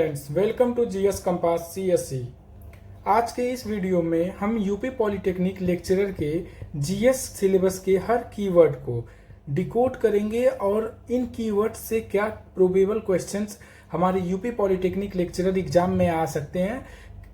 Friends, welcome to GS compass CSC. आज के इस वीडियो में हम यूपी पॉलिटेक्निक लेक्चरर के जीएस सिलेबस के हर कीवर्ड को डिकोड करेंगे और इन कीवर्ड से क्या प्रोबेबल क्वेश्चंस हमारे यूपी पॉलिटेक्निक लेक्चरर एग्जाम में आ सकते हैं,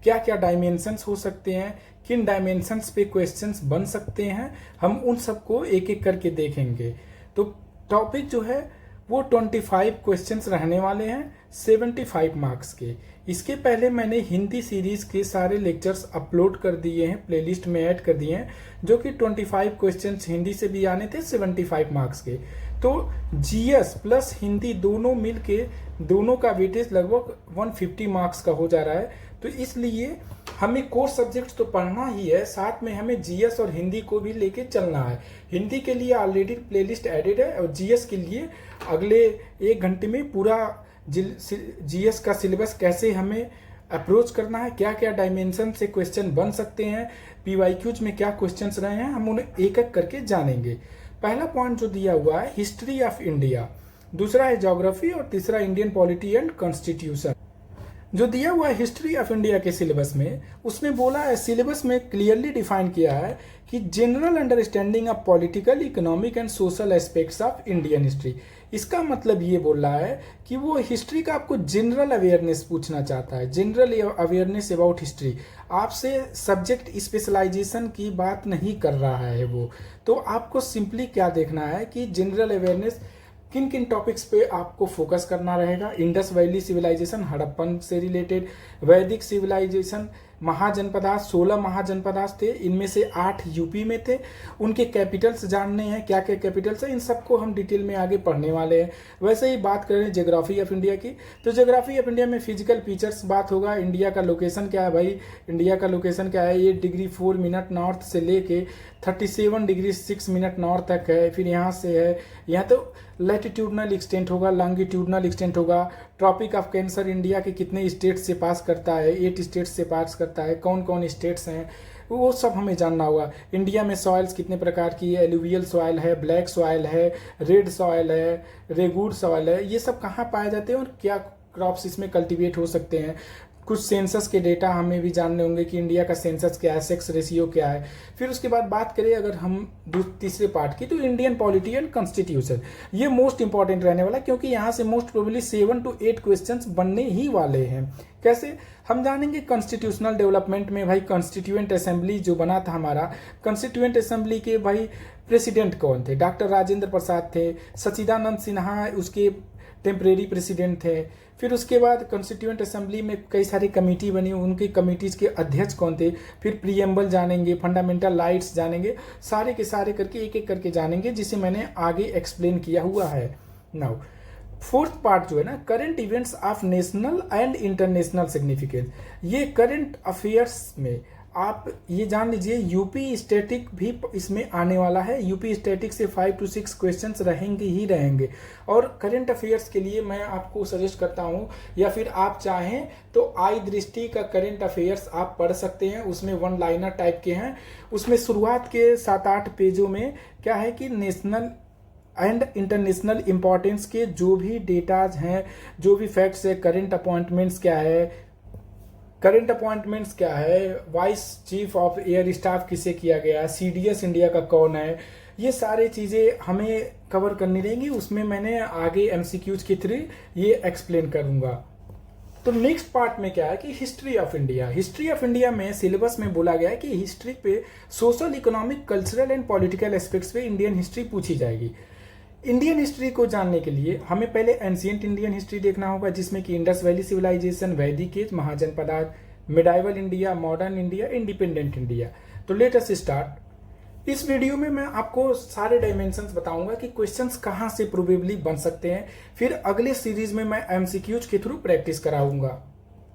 क्या क्या डायमेंशंस हो सकते हैं, किन डायमेंशंस पे क्वेश्चंस बन सकते हैं, हम उन सबको एक एक करके देखेंगे। तो टॉपिक जो है वो 25 क्वेश्चंस रहने वाले हैं 75 मार्क्स के। इसके पहले मैंने हिंदी सीरीज के सारे लेक्चर्स अपलोड कर दिए हैं, प्लेलिस्ट में ऐड कर दिए हैं, जो कि 25 क्वेश्चंस हिंदी से भी आने थे 75 मार्क्स के। तो जीएस प्लस हिंदी दोनों मिलके दोनों का वेटेज लगभग 150 मार्क्स का हो जा रहा है। तो इसलिए हमें कोर सब्जेक्ट्स तो पढ़ना ही है, साथ में हमें जीएस और हिंदी को भी लेके चलना है। हिंदी के लिए ऑलरेडी प्लेलिस्ट एडेड है और जीएस के लिए अगले 1 घंटे में पूरा जीएस का सिलेबस कैसे हमें अप्रोच करना है, क्या क्या डायमेंशन से क्वेश्चन बन सकते हैं, पीवाईक्यूज में क्या क्वेश्चंस रहे हैं, हम उन्हें एक एक करके जानेंगे। पहला पॉइंट जो दिया हुआ है हिस्ट्री ऑफ इंडिया, दूसरा है ज्योग्राफी और तीसरा इंडियन पॉलिटी एंड कॉन्स्टिट्यूशन। जो दिया हुआ है हिस्ट्री ऑफ इंडिया के सिलेबस में, उसने बोला है, सिलेबस में क्लियरली डिफाइन किया है कि general understanding of political, economic and social aspects of Indian history. इसका मतलब ये बोल रहा है कि वो हिस्ट्री का आपको जनरल अवेयरनेस पूछना चाहता है, जनरल अवेयरनेस अबाउट हिस्ट्री। आपसे सब्जेक्ट स्पेशलाइजेशन की बात नहीं कर रहा है वो। तो आपको सिंपली क्या देखना है कि जनरल अवेयरनेस किन किन टॉपिक्स पे आपको फोकस करना रहेगा। इंडस वैली सिविलाइजेशन, हड़प्पन से रिलेटेड, वैदिक सिविलाइजेशन, महाजनपदास, 16 महाजनपदास थे, इनमें से 8 यूपी में थे। उनके कैपिटल्स जानने हैं, क्या क्या कैपिटल्स हैं, इन सबको हम डिटेल में आगे पढ़ने वाले हैं। वैसे ही बात करें ज्योग्राफी ऑफ इंडिया की, तो ज्योग्राफी ऑफ इंडिया में फिजिकल फीचर्स बात होगा। इंडिया का लोकेशन क्या है भाई, इंडिया का लोकेशन क्या है, 8 डिग्री 4 मिनट नॉर्थ से लेके 37 डिग्री 6 मिनट नॉर्थ तक है। फिर यहाँ से है, यहाँ तो लैटिट्यूडनल एक्सटेंट होगा, लॉन्गिट्यूडनल एक्सटेंट होगा। ट्रॉपिक ऑफ कैंसर इंडिया के कितने स्टेट से पास करता है, 8 स्टेट से पास करता है, कौन कौन स्टेट्स हैं वो सब हमें जानना होगा। इंडिया में सॉइल्स कितने प्रकार की है, एलुवियल सॉइल है, ब्लैक सॉइल है, रेड सॉइल है, रेगूड सॉइल है, ये सब कहाँ पाए जाते हैं और क्या क्रॉप्स इसमें कल्टीवेट हो सकते हैं। कुछ सेंसस के डेटा हमें भी जानने होंगे कि इंडिया का सेंसस क्या है, सेक्स रेशियो क्या है। फिर उसके बाद बात करें अगर हम तीसरे पार्ट की, तो इंडियन पॉलिटी एंड कॉन्स्टिट्यूशन, ये मोस्ट इंपॉर्टेंट रहने वाला है, क्योंकि यहाँ से मोस्ट प्रोबेबली 7 to 8 क्वेश्चंस बनने ही वाले हैं। कैसे हम जानेंगे कॉन्स्टिट्यूशनल डेवलपमेंट में भाई कॉन्स्टिट्यूएंट असेंबली जो बना था हमारा, कॉन्स्टिट्यूएंट असेंबली के भाई प्रेसिडेंट कौन थे, डॉक्टर राजेंद्र प्रसाद थे, सच्चिदानंद सिन्हा उसके टेम्परेरी प्रेसिडेंट थे। फिर उसके बाद कॉन्स्टिट्यूएंट असेंबली में कई सारी कमेटी बनी, उनकी कमेटीज के अध्यक्ष कौन थे। फिर प्रीएम्बल जानेंगे, फंडामेंटल राइट्स जानेंगे, सारे के सारे करके एक एक करके जानेंगे, जिसे मैंने आगे एक्सप्लेन किया हुआ है। नाउ फोर्थ पार्ट जो है ना, current events of national and international significance. ये करंट अफेयर्स में आप ये जान लीजिए यूपी स्टैटिक भी इसमें आने वाला है। यूपी स्टैटिक से 5 to 6 क्वेश्चंस रहेंगे ही रहेंगे। और करंट अफेयर्स के लिए मैं आपको सजेस्ट करता हूं, या फिर आप चाहें तो आई दृष्टि का करंट अफेयर्स आप पढ़ सकते हैं। उसमें 1 लाइनर टाइप के हैं। उसमें शुरुआत के 7-8 पेजों में क्या है कि नेशनल एंड इंटरनेशनल इंपॉर्टेंस के जो भी डेटाज हैं, जो भी फैक्ट्स है, करंट अपॉइंटमेंट्स क्या है, vice chief of air staff किसे किया गया, सीडीएस इंडिया का कौन है, ये सारी चीज़ें हमें कवर करनी रहेंगी। उसमें मैंने आगे एमसीक्यूज के थ्रू ये एक्सप्लेन करूंगा। तो नेक्स्ट पार्ट में क्या है कि history of India. History of India में सिलेबस में बोला गया है कि हिस्ट्री पे social, economic, cultural and political aspects पे इंडियन हिस्ट्री पूछी जाएगी। इंडियन हिस्ट्री को जानने के लिए हमें पहले एंशिएंट इंडियन हिस्ट्री देखना होगा, जिसमें कि Indus valley civilisation, Vedic age, Mahajanapadas, medieval India, modern India, independent India. तो लेट अस स्टार्ट। इस वीडियो में मैं आपको सारे डायमेंशंस बताऊंगा कि क्वेश्चंस कहां से प्रोबेबली बन सकते हैं। फिर अगले सीरीज में मैं एमसीक्यूज के थ्रू प्रैक्टिस कराऊंगा।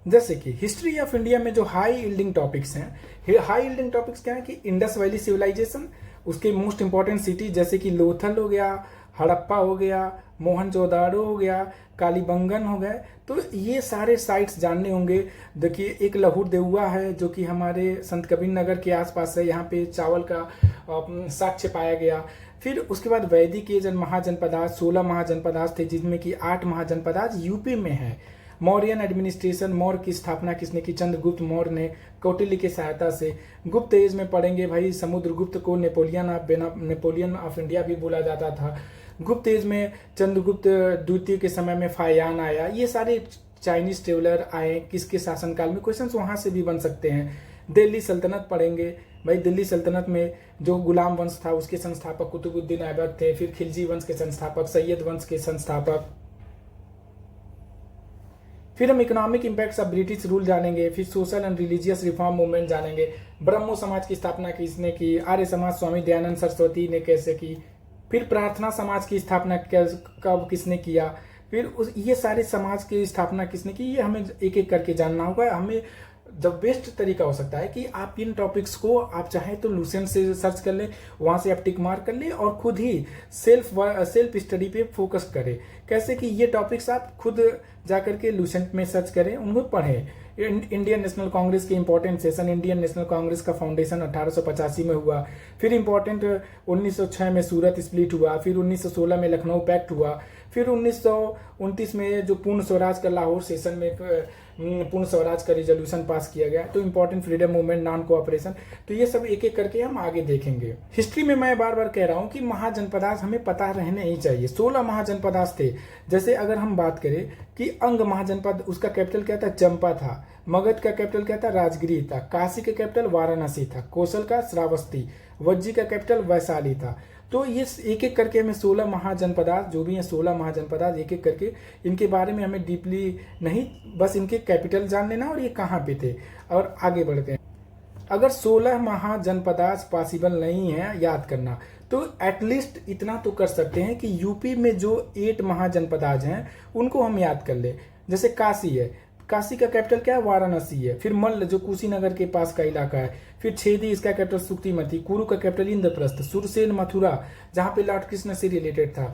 जैसे कि हिस्ट्री ऑफ इंडिया में जो हाई यील्डिंग टॉपिक्स हैं, हाई यील्डिंग टॉपिक्स क्या है कि इंडस वैली सिविलाइजेशन, उसके मोस्ट इंपॉर्टेंट सिटी जैसे कि लोथल हो गया, हड़प्पा हो गया, मोहनजोदाड़ो हो गया, कालीबंगन हो गए। तो ये सारे साइट्स जानने होंगे। देखिए एक लहुर देउआ है जो कि हमारे संत कबीर नगर के आसपास है, यहाँ पे चावल का साक्ष्य पाया गया। फिर उसके बाद वैदिक एज महाजनपदास, 16 महाजनपदास थे, जिसमें कि 8 महाजनपदास यूपी में है। मौर्यन एडमिनिस्ट्रेशन, मौर्य की स्थापना किसने की? चंद्रगुप्त मौर्य ने कौटिल्य की सहायता से। गुप्त एज में पढ़ेंगे भाई, समुद्रगुप्त को नेपोलियन ऑफ इंडिया भी बोला जाता था। गुप्त एज में चंद्रगुप्त द्वितीय के समय में फायान आया। ये सारे चाइनीज ट्रेवलर आए किसके शासनकाल में? क्वेश्चंस वहां से भी बन सकते हैं। दिल्ली सल्तनत पढ़ेंगे भाई, दिल्ली सल्तनत में जो गुलाम वंश था उसके संस्थापक कुतुबुद्दीन ऐबक थे। फिर खिलजी वंश के संस्थापक, सैयद वंश के संस्थापक। फिर हम economic impacts of British rule जानेंगे। फिर social and religious reform movement जानेंगे। ब्रह्मो समाज की स्थापना किसने की? आर्य समाज स्वामी दयानंद सरस्वती ने कैसे की? फिर प्रार्थना समाज की स्थापना कब किसने किया? फिर ये सारे समाज की स्थापना किसने की? ये हमें एक एक करके जानना होगा। हमें द बेस्ट तरीका हो सकता है कि आप इन टॉपिक्स को आप चाहे तो लूसेंट से सर्च कर लें, वहां से आप टिक मार्क कर लें और खुद ही सेल्फ स्टडी पे फोकस करें। कैसे कि ये टॉपिक्स आप खुद जाकर के लूसेंट में सर्च करें, उनको पढ़ें। इंडियन नेशनल कांग्रेस के important session, Indian National Congress का फाउंडेशन 1885 में हुआ। फिर इंपॉर्टेंट 1906 में सूरत स्प्लिट हुआ। फिर 1916 में लखनऊ पैक्ट हुआ। फिर 1929 में जो पूर्ण स्वराज का लाहौर सेशन में पूर्ण स्वराज का रिजोल्यूशन पास किया गया। तो important freedom movement, non cooperation. तो ये सब एक एक करके हम आगे देखेंगे। हिस्ट्री में मैं बार बार कह रहा हूं कि महाजनपदास हमें पता रहने ही चाहिए। 16 महाजनपदास थे। जैसे अगर हम बात करें कि अंग महाजनपद, उसका कैपिटल क्या था? चंपा था। मगध का कैपिटल क्या था? राजगिरी था। काशी का कैपिटल वाराणसी था। कौशल का श्रावस्ती। वज्जी का कैपिटल वैशाली था। तो ये एक एक करके हमें 16 महाजनपदास जो भी हैं, 16 महाजनपदास एक एक करके इनके बारे में हमें डीपली नहीं, बस इनके कैपिटल जान लेना और ये कहाँ पे थे। और आगे बढ़ते हैं। अगर 16 महाजनपदास पॉसिबल नहीं है याद करना, तो एटलीस्ट इतना तो कर सकते हैं कि यूपी में जो 8 महाजनपदास हैं उनको हम याद कर ले। जैसे काशी है, काशी का कैपिटल क्या है? वाराणसी है। फिर मल्ल जो कुशीनगर के पास का इलाका है। फिर छेदी, इसका कैपिटल सुक्तिमती। कुरु का कैपिटल इंद्रप्रस्थ। सुरसेन मथुरा, जहां पे लॉर्ड कृष्ण से रिलेटेड था।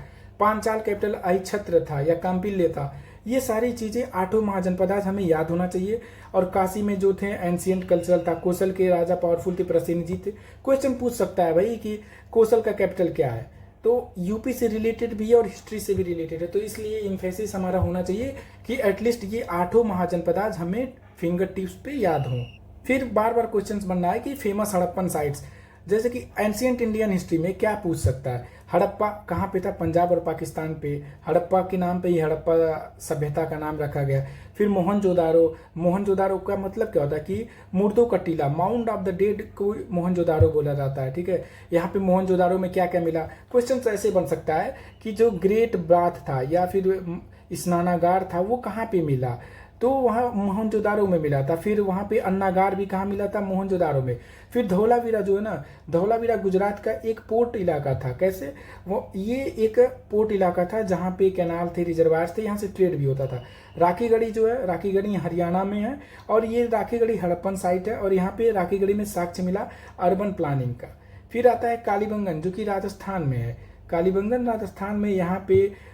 पांचाल कैपिटल अहिछत्र था या काम्पिल्य था। ये सारी चीजें 8 महाजनपदास हमें याद होना चाहिए। और काशी में जो थे एंशियंट कल्चरल था। कौशल के राजा पावरफुल थे, प्रसेनजीत थे। क्वेश्चन पूछ सकता है भाई कि कौशल का कैपिटल क्या है? तो यूपी से रिलेटेड भी है और हिस्ट्री से भी रिलेटेड है। तो इसलिए इम्फेसिस हमारा होना चाहिए कि एटलीस्ट ये 8 महाजनपदास हमें फिंगर टिप्स पे याद हों। फिर बार बार क्वेश्चंस बनना है कि फेमस हड़प्पन साइट्स, जैसे कि एंशियंट इंडियन हिस्ट्री में क्या पूछ सकता है? हड़प्पा कहाँ पे था? पंजाब और पाकिस्तान पे। हड़प्पा के नाम पे ही हड़प्पा सभ्यता का नाम रखा गया। फिर मोहनजोदारो, मोहनजोदारो का मतलब क्या होता है कि मुर्दों का टीला, माउंट ऑफ द डेड को मोहनजोदारो बोला जाता है। ठीक है, यहाँ पे मोहनजोदारो में क्या क्या मिला? क्वेश्चन ऐसे बन सकता है कि जो ग्रेट बाथ था या फिर स्नानागार था वो कहाँ पे मिला? तो वहाँ मोहनजोदारो में मिला था। फिर वहाँ पे अन्नागार भी कहाँ मिला था? मोहनजोदारो में। फिर धौलावीरा जो है ना, धौलावीरा गुजरात का एक पोर्ट इलाका था। कैसे? वो ये एक पोर्ट इलाका था जहाँ पे कैनाल थे, रिजर्वायर्स थे, यहाँ से ट्रेड भी होता था। राखीगढ़ी जो है, राखीगढ़ी हरियाणा में है और ये राखीगढ़ी हड़प्पन साइट है। और यहाँ पे राखीगढ़ी में साक्ष्य मिला अर्बन प्लानिंग का। फिर आता है कालीबंगन जो कि राजस्थान में है। कालीबंगन राजस्थान में, यहाँ पे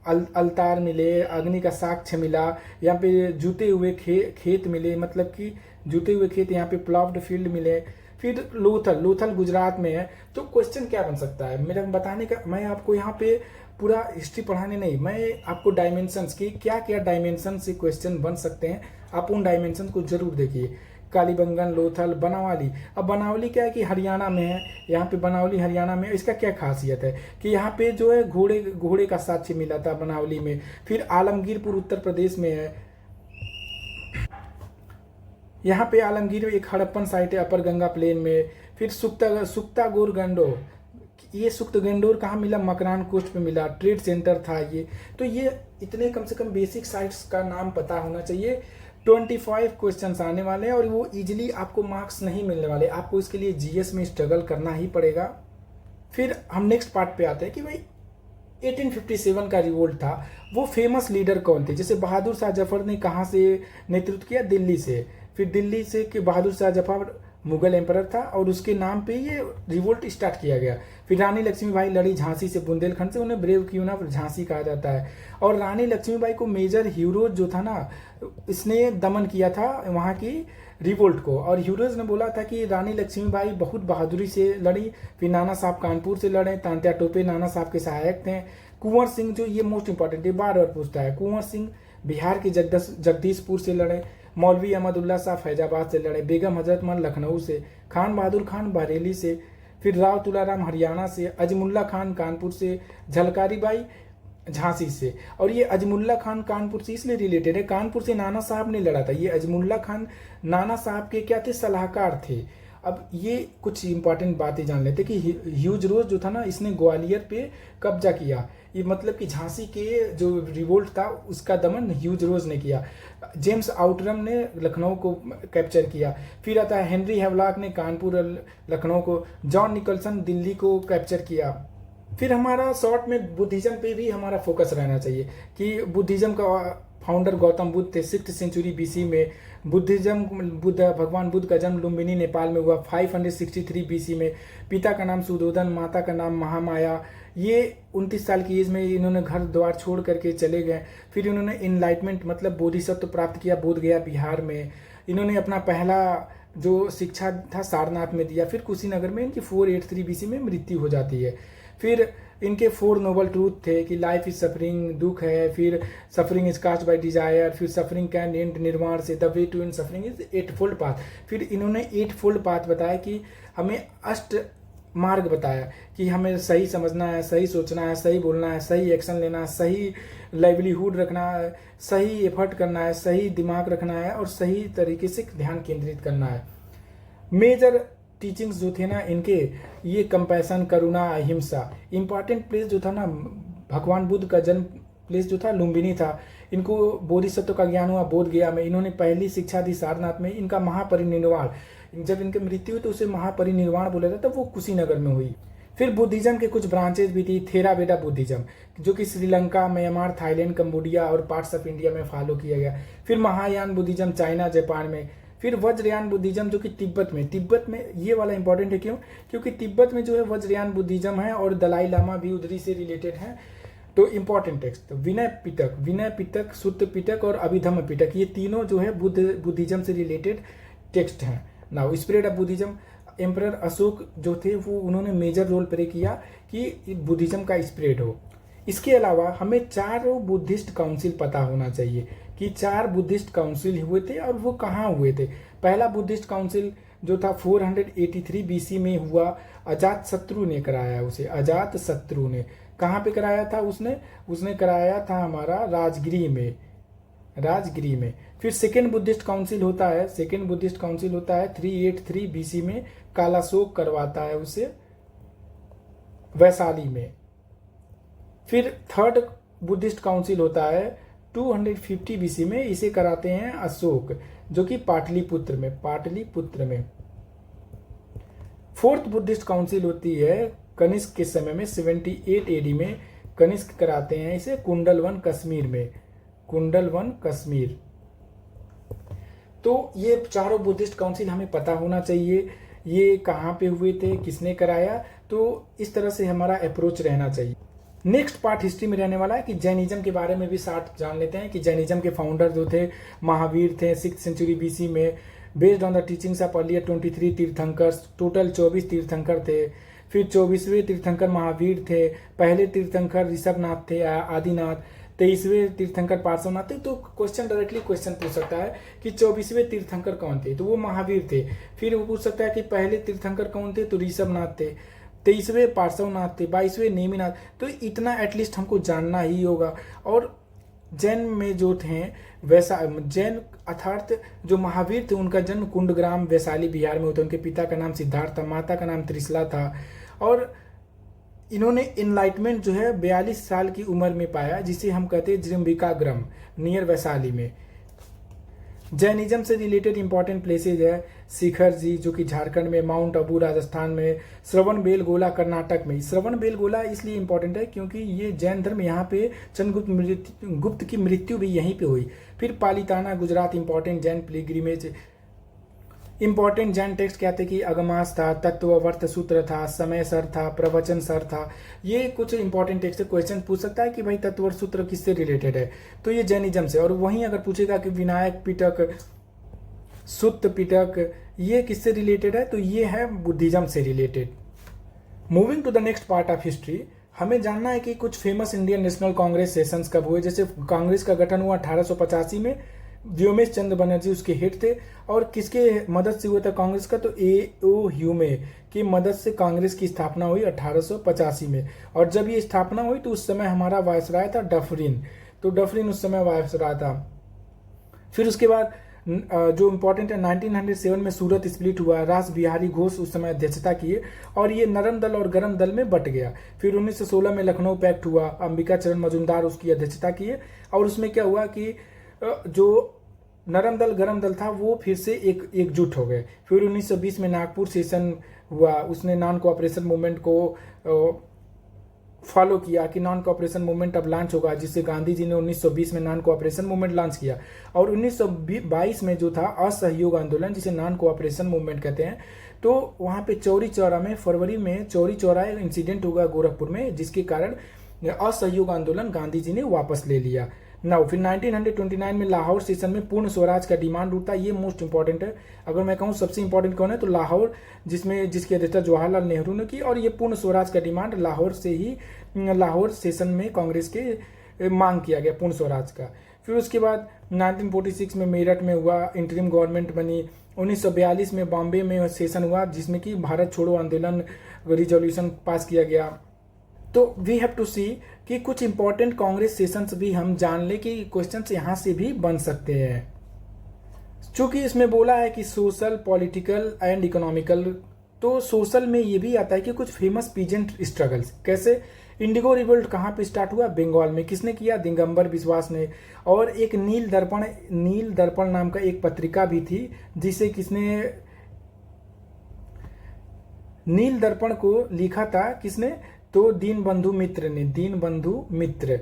अलतार मिले, अग्नि का साक्ष्य मिला। यहाँ पे जुते हुए खेत मिले, मतलब कि जुते हुए खेत, यहाँ पे प्लॉव्ड फील्ड मिले। फिर लोथल गुजरात में है। तो क्वेश्चन क्या बन सकता है मेरा बताने का? मैं आपको यहाँ पे पूरा हिस्ट्री पढ़ाने नहीं, मैं आपको डायमेंशंस की क्या क्या डायमेंशन से क्वेश्चन बन सकते हैं, आप उन डायमेंशन को जरूर देखिए। कालीबंगन, लोथल, बनावली। अब बनावली क्या है कि हरियाणा में है। यहाँ पे बनावली हरियाणा में, इसका क्या खासियत है कि यहाँ पे जो है घोड़े का साक्ष्य मिला था बनावली में। फिर आलमगीरपुर उत्तर प्रदेश में है। यहाँ पे आलमगीर एक हड़प्पन साइट है अपर गंगा प्लेन में। फिर सुक्ता गोरगंडो, ये सुक्त गेंडोर कहाँ मिला? मकरान कोस्ट पे मिला। ट्रेड सेंटर था ये। तो ये इतने कम से कम बेसिक साइट्स का नाम पता होना चाहिए। 25 क्वेश्चंस आने वाले हैं और वो इजीली आपको मार्क्स नहीं मिलने वाले, आपको इसके लिए जीएस में स्ट्रगल करना ही पड़ेगा। फिर हम नेक्स्ट पार्ट पे आते हैं कि भाई 1857 का रिवोल्ट था, वो फेमस लीडर कौन थे? जैसे बहादुर शाह जफर ने कहाँ से नेतृत्व किया? दिल्ली से। फिर दिल्ली से कि बहादुर शाह जफर मुगल एम्परर था और उसके नाम पे ये रिवोल्ट स्टार्ट किया गया। फिर रानी लक्ष्मीबाई लड़ी झांसी से, बुंदेलखंड से, उन्हें ब्रेव क्यों ना झांसी कहा जाता है। और रानी लक्ष्मीबाई को मेजर ह्यूरोज जो था ना, इसने दमन किया था वहाँ की रिवोल्ट को। और ह्यूरोज ने बोला था कि रानी लक्ष्मीबाई बहुत बहादुरी से लड़ी। फिर नाना साहब कानपुर से लड़े, तांत्या टोपे नाना साहब के सहायक थे। कुंवर सिंह, जो ये मोस्ट इंपॉर्टेंट है, बार बार पूछता है, कुंवर सिंह बिहार के जगदीशपुर से लड़े, मौलवी अहमदुल्ला शाह फैजाबाद से लड़े, बेगम हजरत महल लखनऊ से, खान बहादुर खान बरेली से, फिर राव तुलाराम हरियाणा से, अजमुल्ला खान कानपुर से, झलकारी बाई झांसी से। और ये अजमुल्ला खान कानपुर से इसलिए रिलेटेड है, कानपुर से नाना साहब ने लड़ा था। ये अजमुल्ला खान नाना साहब के क्या थे, सलाहकार थे। अब ये कुछ इंपॉर्टेंट बातें जान लेते कि ह्यूज रोज जो था ना, इसने ग्वालियर पे कब्जा किया। ये मतलब कि झांसी के जो रिवोल्ट था उसका दमन ह्यूज रोज ने किया। जेम्स आउटरम ने लखनऊ को कैप्चर किया। फिर आता है हेनरी हेवलॉक ने कानपुर लखनऊ को, जॉन निकलसन दिल्ली को कैप्चर किया। फिर हमारा शॉर्ट में बुद्धिज्म पे भी हमारा फोकस रहना चाहिए कि बुद्धिज्म का फाउंडर गौतम बुद्ध थे 6th सेंचुरी BC में। भगवान बुद्ध का जन्म लुम्बिनी नेपाल में हुआ 563 BC में। पिता का नाम सुधोधन, माता का नाम महामाया। ये 29 साल की एज में इन्होंने घर द्वार छोड़ करके चले गए। फिर इन्होंने इनलाइटमेंट मतलब बोधिसत्व प्राप्त किया बोधगया बिहार में। इन्होंने अपना पहला जो शिक्षा था सारनाथ में दिया। फिर कुशीनगर में इनकी 483 BC में मृत्यु हो जाती है। फिर इनके 4 नोबल ट्रूथ थे कि लाइफ इज सफरिंग, दुख है, फिर suffering is caused by desire, फिर सफरिंग कैन एंड निर्वाण से, the way to end suffering is 8-fold path. फिर इन्होंने 8-fold पाथ बताया कि हमें अष्ट मार्ग बताया कि हमें सही समझना है, सही सोचना है, सही बोलना है, सही एक्शन लेना है, सही लाइवलीहुड रखना है, सही एफर्ट करना है, सही दिमाग रखना है और सही तरीके से ध्यान केंद्रित करना है। मेजर टीचिंग्स जो थे ना इनके, ये कंपैशन, करुणा, अहिंसा। इंपॉर्टेंट प्लेस जो था ना, भगवान बुद्ध का जन्म प्लेस जो था लुम्बिनी था। इनको बोधिसत्व का ज्ञान हुआ बोधगया में। इन्होंने पहली शिक्षा दी सारनाथ में। इनका महापरिनिर्वाण, जब इनकी मृत्यु हुई तो उसे महापरिनिर्वाण बोला जाता, वो कुशीनगर में हुई। फिर बुद्धिज्म के कुछ ब्रांचेज भी थी। थेरावेदा बुद्धिज्म जो कि श्रीलंका, म्यांमार, थाईलैंड, कंबोडिया और पार्ट्स ऑफ इंडिया में फॉलो किया गया। फिर महायान बुद्धिज्म चाइना, जापान में। फिर वज्रयान बुद्धिज्म जो कि तिब्बत में ये वाला इंपॉर्टेंट है। क्यों? क्योंकि तिब्बत में जो है वज्रयान बुद्धिज्म है और दलाई लामा भी उधरी से रिलेटेड है। तो इंपॉर्टेंट टेक्स्ट विनय पिटक, सुत्त पिटक और अभिधम्म पिटक, ये तीनों जो है बुद्धिज्म से रिलेटेड टेक्स्ट हैं। Now spread of Buddhism, emperor Ashok जो थे वो उन्होंने मेजर रोल प्ले किया कि बुद्धिज्म का स्प्रेड हो। इसके अलावा हमें 4 बुद्धिस्ट काउंसिल पता होना चाहिए कि 4 बुद्धिस्ट काउंसिल हुए थे और वो कहाँ हुए थे। पहला बुद्धिस्ट काउंसिल जो था 483 BC में हुआ। अजात शत्रु ने कराया उसे। अजात शत्रु ने कहाँ पे कराया था? उसने कराया था हमारा राजगिरी में। फिर सेकेंड बुद्धिस्ट काउंसिल होता है 383 BC में। कालाशोक करवाता है उसे वैशाली में। फिर थर्ड बुद्धिस्ट काउंसिल होता है 250 BC में। इसे कराते हैं अशोक जो कि पाटलिपुत्र में। फोर्थ बुद्धिस्ट काउंसिल होती है कनिष्क के समय में 78 AD में। कनिष्क कराते हैं इसे कुंडलवन कश्मीर। तो ये 4 बुद्धिस्ट काउंसिल हमें पता होना चाहिए। ये कहाँ पे हुए थे, किसने कराया, तो इस तरह से हमारा अप्रोच रहना चाहिए। नेक्स्ट पार्ट हिस्ट्री में रहने वाला है कि जैनिज्म के बारे में भी शार्ट जान लेते हैं कि जैनिज्म के फाउंडर जो थे महावीर थे 6th सेंचुरी BC में। Based on the teachings of earlier 23 Tirthankars, total 24 Tirthankar थे। फिर 24वें तीर्थंकर महावीर थे। पहले तीर्थंकर ऋषभनाथ थे, आदिनाथ। 23वें तीर्थंकर पार्श्वनाथ थे। तो डायरेक्टली क्वेश्चन पूछ सकता है कि 24वें तीर्थंकर कौन थे, तो वो महावीर थे। फिर वो पूछ सकता है कि पहले तीर्थंकर कौन थे, तो ऋषभनाथ थे। 23वें पार्श्वनाथ थे। 22वें नेमिनाथ। तो इतना एटलीस्ट हमको जानना ही होगा। और जैन में जो थे जैन अर्थात जो महावीर थे उनका जन्म कुंडग्राम वैशाली बिहार में हुआ था। उनके पिता का नाम सिद्धार्थ था, माता का नाम त्रिशला था। और इन्होंने इनलाइटमेंट जो है 42 साल की उम्र में पाया, जिसे हम कहते हैं जृंबिका ग्रम नियर वैशाली में। जैनिज्म से रिलेटेड इंपॉर्टेंट प्लेसेज है शिखर जी जो कि झारखंड में, माउंट आबू राजस्थान में, श्रवण बेलगोला कर्नाटक में। श्रवण बेलगोला इसलिए इंपॉर्टेंट है क्योंकि ये जैन धर्म यहाँ पे चंद्रगुप्त की मृत्यु भी यहीं पे हुई। फिर Palitana Gujarat important Jain pilgrimage. Important Jain text क्या थे कि अगमास था, तत्ववर्त सूत्र था, समय सर था, प्रवचन सर था। ये कुछ इंपॉर्टेंट टेक्स्ट है। क्वेश्चन पूछ सकता है कि भाई तत्ववर्त सूत्र किससे रिलेटेड है, तो ये जैनिज्म से। और वहीं अगर पूछेगा कि विनायक पिटक, सुत्त पिटक, ये किससे रिलेटेड है, तो ये है बुद्धिज्म से related. Moving to the next part of history, हमें जानना है कि कुछ famous Indian National Congress sessions कब हुए। जैसे कांग्रेस का गठन हुआ 1885 में, व्योमेश चंद्र बनर्जी उसके हेड थे। और किसके मदद से हुआ था कांग्रेस का, तो A.O. ह्यूमे की मदद से कांग्रेस की स्थापना हुई 1885 में। और जब ये स्थापना हुई तो उस समय हमारा वायसराय था डफरिन, तो डफरिन उस समय वायसराय था। फिर उसके बाद जो इम्पोर्टेंट है 1907 में सूरत स्प्लिट हुआ, रास बिहारी घोष उस समय अध्यक्षता किए और ये नरम दल और गरम दल में बट गया। फिर 1916 में लखनऊ पैक्ट हुआ, अंबिका चरण मजूमदार उसकी अध्यक्षता किए और उसमें क्या हुआ कि जो नरम दल गरम दल था वो फिर से एकजुट हो गए। फिर 1920 में नागपुर सेशन हुआ, उसने नॉन कोऑपरेशन मूवमेंट को फॉलो किया कि नॉन कोऑपरेशन मूवमेंट अब लॉन्च होगा, जिससे गांधी जी ने 1920 में नॉन कोऑपरेशन मूवमेंट लॉन्च किया। और 1922 में जो था असहयोग आंदोलन, जिसे नॉन कोऑपरेशन मूवमेंट कहते हैं, तो वहां पे चौरी चौरा में फरवरी में चौरी चौरा इंसिडेंट हुआ गोरखपुर में, जिसके कारण असहयोग आंदोलन गांधी जी ने वापस ले लिया। नाउ फिर 1929 में लाहौर सेशन में पूर्ण स्वराज का डिमांड उठता। ये मोस्ट इंपॉर्टेंट है। अगर मैं कहूँ सबसे इंपॉर्टेंट कौन है तो लाहौर, जिसकी अध्यक्षता जवाहरलाल नेहरू ने की। और ये पूर्ण स्वराज का डिमांड लाहौर से ही लाहौर सेशन में कांग्रेस के मांग किया गया पूर्ण स्वराज का। फिर उसके बाद 1946 में मेरठ में हुआ, इंटरिम गवर्नमेंट बनी। 1942 में बॉम्बे में सेशन हुआ, जिसमें कि भारत छोड़ो आंदोलन रिजोल्यूशन पास किया गया। तो वी हैव टू सी कि कुछ इंपॉर्टेंट कांग्रेस सेशंस भी हम जान ले कि क्वेश्चंस यहां से भी बन सकते हैं। चूंकि इसमें बोला है कि सोशल, पॉलिटिकल एंड इकोनॉमिकल, तो सोशल में ये भी आता है कि कुछ फेमस पीजेंट स्ट्रगल्स, कैसे इंडिगो रिवोल्ट कहाँ पे स्टार्ट हुआ, बंगाल में। किसने किया, दिगंबर बिश्वास ने। और एक नील दर्पण नाम का एक पत्रिका भी थी, जिसे किसने, नील दर्पण को लिखा था किसने, तो दीनबंधु मित्र ने, दीनबंधु मित्र।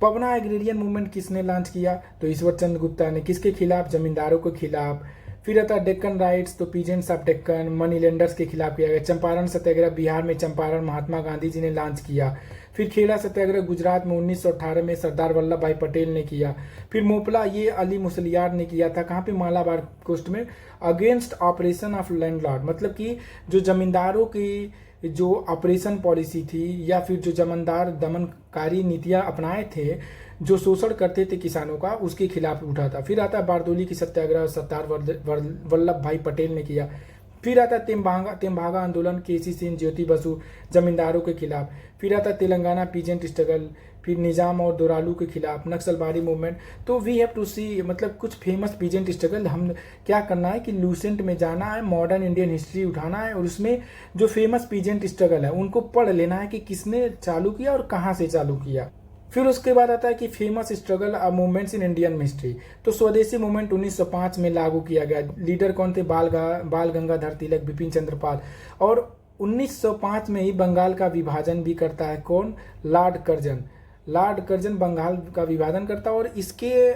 पवना एग्रेरियन मूवमेंट किसने लॉन्च किया, तो ईश्वर चंद्र गुप्ता ने। किसके खिलाफ, जमींदारों के खिलाफ। फिर आता डेक्कन राइट्स, तो peasants of Deccan, money lenders के खिलाफ किया गया। चंपारण सत्याग्रह बिहार में, चंपारण महात्मा गांधी जी ने लॉन्च किया। फिर खेड़ा सत्याग्रह गुजरात में 1918 में सरदार वल्लभ भाई पटेल ने किया। फिर मोपला, ये अली मुसलियार ने किया था, कहाँ पे, मालाबार कोस्ट में, अगेंस्ट ऑपरेशन ऑफ लैंडलॉर्ड। मतलब कि जो जमींदारों की जो ऑपरेशन पॉलिसी थी, या फिर जो जमींदार दमनकारी नीतियां अपनाए थे, जो शोषण करते थे किसानों का, उसके खिलाफ उठा था। फिर आता बारदोली की सत्याग्रह, सरदार वल्लभ भाई पटेल ने किया। फिर आता तेम्बागा आंदोलन, केसी सेन, ज्योति बसु, जमींदारों के खिलाफ। फिर आता तेलंगाना पीजेंट स्ट्रगल, फिर निजाम और दोरालू के खिलाफ, नक्सलबारी मूवमेंट। तो वी हैव टू सी, मतलब कुछ फेमस पीजेंट स्ट्रगल। हम क्या करना है कि लूसेंट में जाना है, मॉडर्न इंडियन हिस्ट्री उठाना है और उसमें जो फेमस पीजेंट स्ट्रगल है उनको पढ़ लेना है कि किसने चालू किया और कहाँ से चालू किया। फिर उसके बाद आता है कि famous struggle movements in Indian history. तो स्वदेशी मूवमेंट 1905 में लागू किया गया। लीडर कौन थे, बाल गंगाधर तिलक, बिपिन चंद्र पाल। और 1905 में ही बंगाल का विभाजन भी करता है कौन, लॉर्ड कर्जन बंगाल का विभाजन करता है। और इसके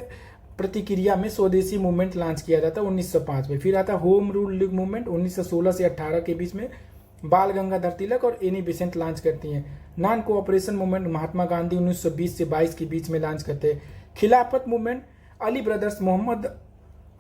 प्रतिक्रिया में स्वदेशी मूवमेंट लॉन्च किया जाता है 1905 में। फिर आता है होम रूल लीग मूवमेंट 1916 से 18 के बीच में, बाल गंगाधर तिलक और एनी बेसेंट लॉन्च करती हैं। Non cooperation movement Mahatma Gandhi 1920 से 22 के बीच में लॉन्च करते हैं। खिलाफत मूवमेंट, अली ब्रदर्स, मोहम्मद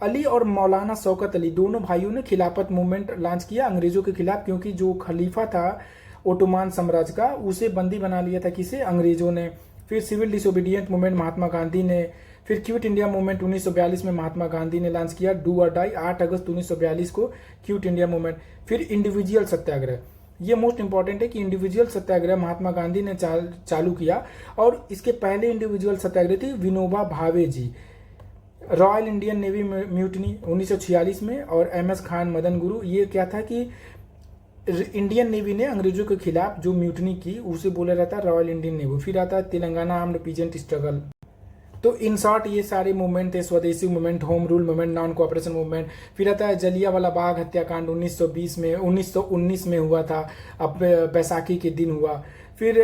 अली और मौलाना शौकत अली, दोनों भाइयों ने खिलाफत मूवमेंट लॉन्च किया अंग्रेजों के खिलाफ, क्योंकि जो खलीफा था ओटोमान साम्राज्य का, उसे बंदी बना लिया था किसे, अंग्रेजों ने। फिर civil disobedient movement Mahatma Gandhi ने। फिर क्विट इंडिया मूवमेंट 1942 में महात्मा गांधी ने लॉन्च किया, डू और डाई, 8 अगस्त 1942 को क्विट इंडिया मूवमेंट। फिर इंडिविजुअल सत्याग्रह, ये मोस्ट इंपॉर्टेंट है कि इंडिविजुअल सत्याग्रह महात्मा गांधी ने चालू किया। और इसके पहले इंडिविजुअल सत्याग्रह थी विनोबा भावे जी। रॉयल इंडियन नेवी म्यूटनी 1946 में, और MS खान, मदन गुरु। ये क्या था कि इंडियन नेवी ने अंग्रेजों के खिलाफ जो म्यूटनी की उसे बोला जाता है रॉयल इंडियन नेवी। फिर आता है तेलंगाना आर्म्ड पीजेंट स्ट्रगल। तो इन शॉर्ट ये सारे मूवमेंट थे, स्वदेशी movement, home rule movement, non cooperation movement. फिर आता है जलियांवाला बाग हत्याकांड 1919 में हुआ था, अब बैसाखी के दिन हुआ। फिर